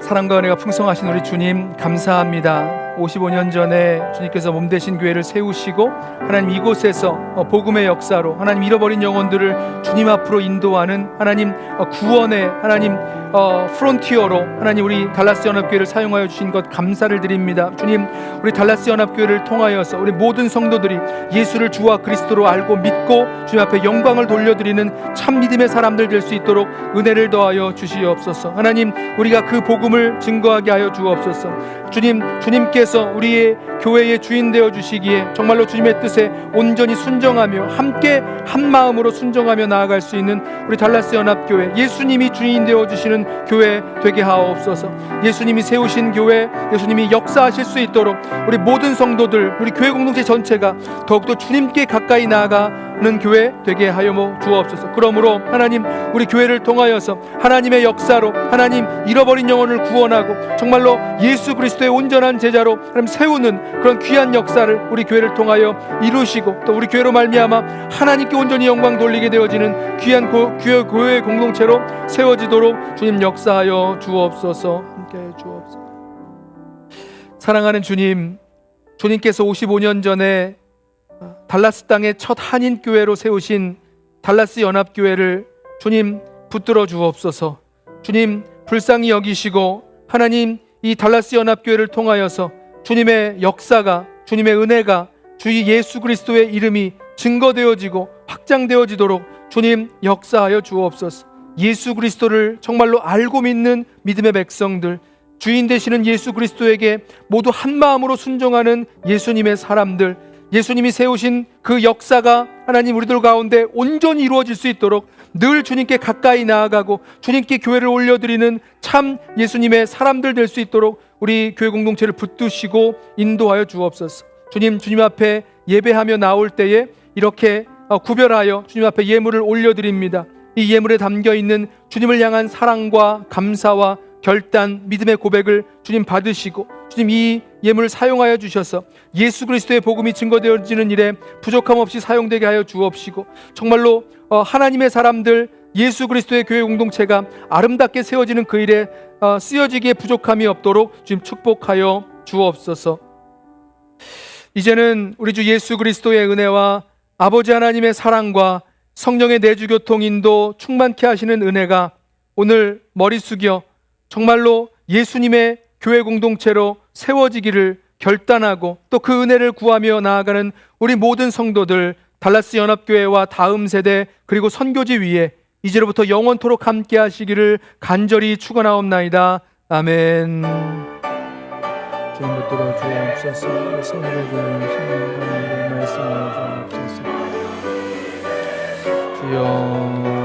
사랑과 은혜가 풍성하신 우리 주님 감사합니다. 55년 전에 주님께서 몸되신 교회를 세우시고 하나님 이곳에서 복음의 역사로 하나님 잃어버린 영혼들을 주님 앞으로 인도하는 하나님 구원의 하나님 프론티어로 하나님 우리 달라스 연합교회를 사용하여 주신 것 감사를 드립니다. 주님, 우리 달라스 연합교회를 통하여서 우리 모든 성도들이 예수를 주와 그리스도로 알고 믿고 주님 앞에 영광을 돌려드리는 참 믿음의 사람들 될 수 있도록 은혜를 더하여 주시옵소서. 하나님, 우리가 그 복음을 증거하게 하여 주옵소서. 주님, 주님께서 우리의 교회의 주인 되어 주시기에 정말로 주님의 뜻에 온전히 순종하며 함께 한 마음으로 순종하며 나아갈 수 있는 우리 달라스 연합교회, 예수님이 주인 되어 주시는 교회 되게 하옵소서. 예수님이 세우신 교회, 예수님이 역사하실 수 있도록 우리 모든 성도들, 우리 교회 공동체 전체가 더욱더 주님께 가까이 나아가는 교회 되게 하여 주옵소서. 그러므로 하나님, 우리 교회를 통하여서 하나님의 역사로 하나님 잃어버린 영혼을 구원하고 정말로 예수 그리스도의 온전한 제자로 하나님 세우는 그런 귀한 역사를 우리 교회를 통하여 이루시고 또 우리 교회로 말미암아 하나님께 온전히 영광 돌리게 되어지는 귀한 교회 공동체로 세워지도록 주님 역사하여 주옵소서. 함께해 주옵소서. 사랑하는 주님, 주님께서 55년 전에 달라스 땅의 첫 한인 교회로 세우신 달라스 연합교회를 주님 붙들어 주옵소서. 주님 불쌍히 여기시고 하나님 이 달라스 연합교회를 통하여서 주님의 역사가, 주님의 은혜가, 주의 예수 그리스도의 이름이 증거되어지고 확장되어지도록 주님 역사하여 주옵소서. 예수 그리스도를 정말로 알고 믿는 믿음의 백성들, 주인 되시는 예수 그리스도에게 모두 한 마음으로 순종하는 예수님의 사람들, 예수님이 세우신 그 역사가 하나님 우리들 가운데 온전히 이루어질 수 있도록 늘 주님께 가까이 나아가고 주님께 교회를 올려드리는 참 예수님의 사람들 될 수 있도록 우리 교회 공동체를 붙드시고 인도하여 주옵소서. 주님 앞에 예배하며 나올 때에 이렇게 구별하여 주님 앞에 예물을 올려드립니다. 이 예물에 담겨있는 주님을 향한 사랑과 감사와 결단, 믿음의 고백을 주님 받으시고 주님 이 예물을 사용하여 주셔서 예수 그리스도의 복음이 증거되어지는 일에 부족함 없이 사용되게 하여 주옵시고 정말로 하나님의 사람들, 예수 그리스도의 교회 공동체가 아름답게 세워지는 그 일에 쓰여지기에 부족함이 없도록 주님 축복하여 주옵소서. 이제는 우리 주 예수 그리스도의 은혜와 아버지 하나님의 사랑과 성령의 내주교통 인도 충만케 하시는 은혜가 오늘 머리 숙여 정말로 예수님의 교회 공동체로 세워지기를 결단하고 또 그 은혜를 구하며 나아가는 우리 모든 성도들 달라스 연합교회와 다음 세대 그리고 선교지 위에 이제로부터 영원토록 함께 하시기를 간절히 축원하옵나이다. 아멘. 주님 붙들어 주옵소서. 성령의 말씀을 주옵소서. 주여